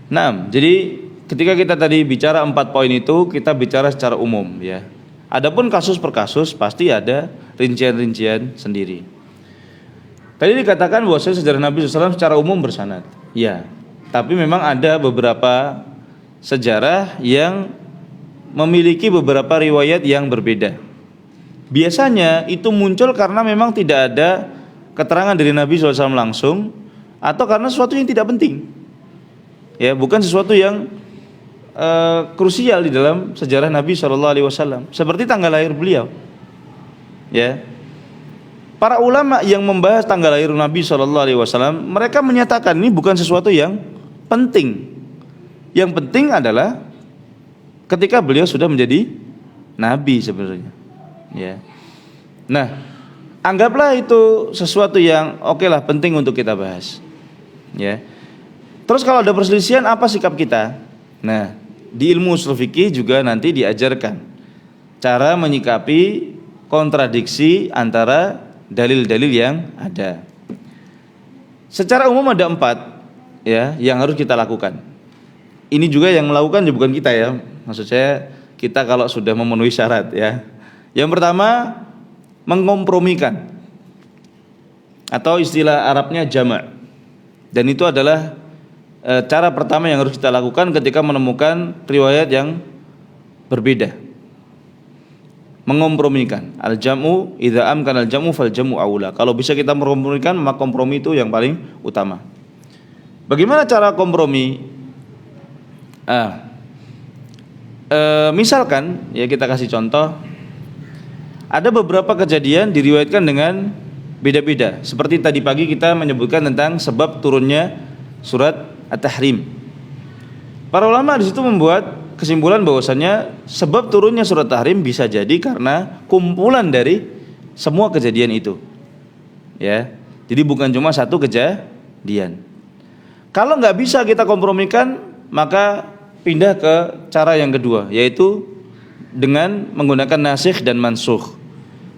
Nah, jadi ketika kita tadi bicara 4 poin itu, kita bicara secara umum ya. Adapun kasus per kasus pasti ada rincian-rincian sendiri. Tadi dikatakan bahwa sejarah Nabi SAW secara umum bersanad. Ya, tapi memang ada beberapa sejarah yang memiliki beberapa riwayat yang berbeda. Biasanya itu muncul karena memang tidak ada keterangan dari Nabi SAW langsung, atau karena sesuatu yang tidak penting. Ya, bukan sesuatu yang krusial di dalam sejarah Nabi SAW, seperti tanggal lahir beliau. Ya, para ulama yang membahas tanggal lahir Nabi SAW, mereka menyatakan ini bukan sesuatu yang penting. Yang penting adalah ketika beliau sudah menjadi Nabi sebenarnya. Ya, nah, anggaplah itu sesuatu yang oke lah, penting untuk kita bahas. Ya. Terus kalau ada perselisihan, apa sikap kita? Nah, di ilmu ushul fikih juga nanti diajarkan cara menyikapi kontradiksi antara dalil-dalil yang ada. Secara umum ada 4 ya yang harus kita lakukan. Ini juga yang melakukan bukan kita ya. Maksud saya kita kalau sudah memenuhi syarat ya. Yang pertama, mengkompromikan, atau istilah Arabnya jama'. Dan itu adalah cara pertama yang harus kita lakukan ketika menemukan riwayat yang berbeda. Mengkompromikan. Al-jam'u idza amkana al-jam'u fal jam'u aula. Kalau bisa kita mengkompromikan, maka kompromi itu yang paling utama. Bagaimana cara kompromi? Misalkan ya, kita kasih contoh, ada beberapa kejadian diriwayatkan dengan beda-beda. Seperti tadi pagi kita menyebutkan tentang sebab turunnya surat At-Tahrim. Para ulama di situ membuat kesimpulan bahwasanya sebab turunnya surat Tahrim bisa jadi karena kumpulan dari semua kejadian itu. Ya. Jadi bukan cuma satu kejadian. Kalau nggak bisa kita kompromikan, maka pindah ke cara yang kedua, yaitu dengan menggunakan nasikh dan mansukh.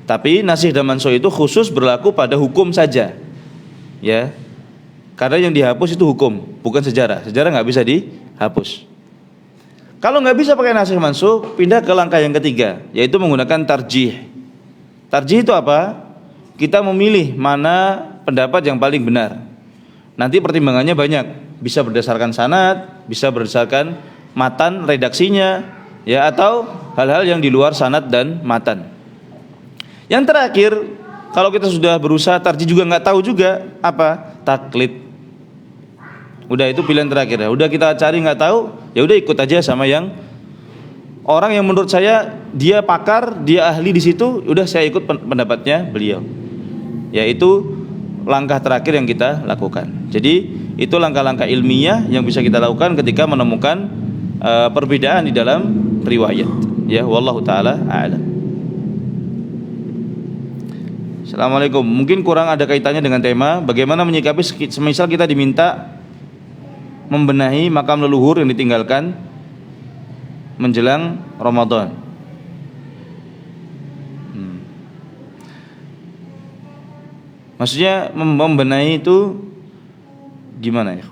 Tapi nasikh dan mansukh itu khusus berlaku pada hukum saja. Ya. Karena yang dihapus itu hukum, bukan sejarah. Sejarah nggak bisa dihapus. Kalau nggak bisa pakai nasikh mansukh, pindah ke langkah yang ketiga, yaitu menggunakan tarjih. Tarjih itu apa? Kita memilih mana pendapat yang paling benar. Nanti pertimbangannya banyak, bisa berdasarkan sanad, bisa berdasarkan matan redaksinya, ya, atau hal-hal yang di luar sanad dan matan. Yang terakhir, kalau kita sudah berusaha tarjih juga nggak tahu juga apa, taklid. Udah, itu pilihan terakhir ya. Udah kita cari nggak tahu, ya udah ikut aja sama yang orang yang menurut saya dia pakar, dia ahli di situ, udah saya ikut pendapatnya beliau. Yaitu langkah terakhir yang kita lakukan. Jadi itu langkah-langkah ilmiah yang bisa kita lakukan ketika menemukan perbedaan di dalam riwayat. Ya, wallahu taala a'lam. Assalamualaikum. Mungkin kurang ada kaitannya dengan tema bagaimana menyikapi semisal kita diminta membenahi makam leluhur yang ditinggalkan menjelang Ramadan. Maksudnya membenahi itu gimana ya?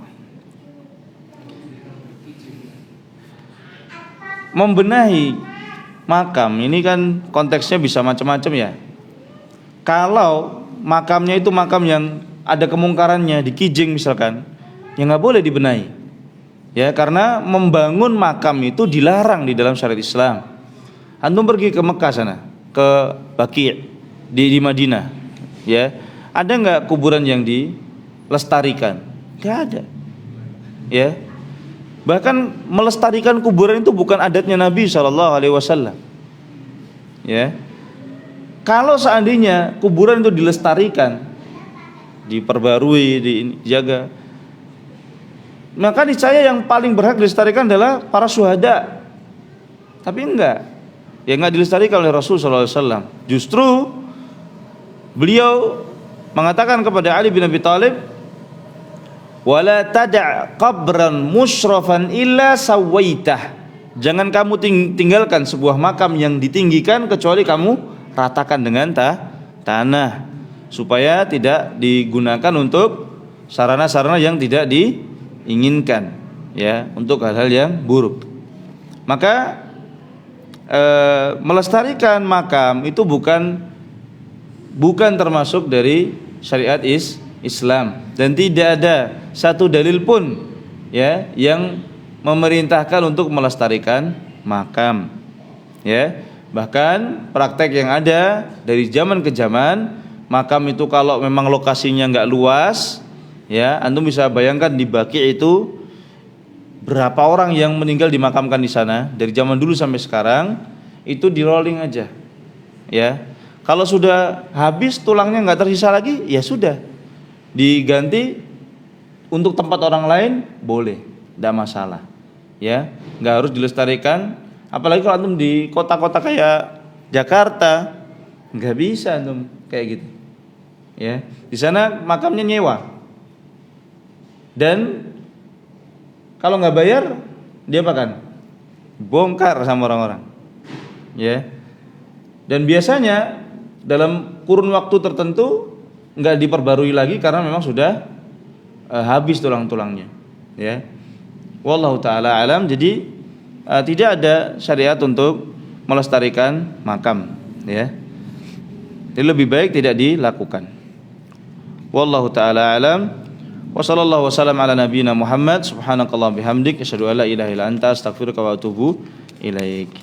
Membenahi makam ini kan konteksnya bisa macam-macam ya. Kalau makamnya itu makam yang ada kemungkarannya, dikijing misalkan, ya nggak boleh dibenahi. Ya, karena membangun makam itu dilarang di dalam syariat Islam. Antum pergi ke Mekah sana, ke Baqi' di Madinah, ya. Ada nggak kuburan yang dilestarikan? Nggak ada. Ya. Bahkan melestarikan kuburan itu bukan adatnya Nabi SAW. Ya. Kalau seandainya kuburan itu dilestarikan, diperbarui, dijaga, maka niscaya yang paling berhak dilestarikan adalah para syuhada. Tapi enggak. Ya enggak dilestarikan oleh Rasulullah SAW. Justru beliau mengatakan kepada Ali bin Abi Thalib, "Wala tada' qabran musyrafan illa sawaitah." Jangan kamu tinggalkan sebuah makam yang ditinggikan kecuali kamu ratakan dengan tanah supaya tidak digunakan untuk sarana-sarana yang tidak diinginkan, ya, untuk hal-hal yang buruk. Maka melestarikan makam itu bukan termasuk dari syariat Islam, dan tidak ada satu dalil pun, ya, yang memerintahkan untuk melestarikan makam. Ya, bahkan praktek yang ada dari zaman ke zaman, makam itu kalau memang lokasinya nggak luas, ya, antum bisa bayangkan di Baqi' itu berapa orang yang meninggal dimakamkan di sana dari zaman dulu sampai sekarang, itu di rolling aja, ya. Kalau sudah habis tulangnya nggak tersisa lagi, ya sudah diganti untuk tempat orang lain, boleh, tidak masalah, ya, nggak harus dilestarikan. Apalagi kalau antum di kota-kota kayak Jakarta, nggak bisa antum kayak gitu, ya. Di sana makamnya nyewa, dan kalau nggak bayar dia apakan? Bongkar sama orang-orang, ya. Dan biasanya dalam kurun waktu tertentu nggak diperbarui lagi karena memang sudah habis tulang-tulangnya, ya. Wallahu taala alam. Jadi tidak ada syariat untuk melestarikan makam, ya. Jadi lebih baik tidak dilakukan. Wallahu taala alam. Wa sallallahu wasallam ala nabiyyina Muhammad. Subhanakallah bihamdik asyhadu an la ilaha illa anta astaghfiruka wa atubu ilaik.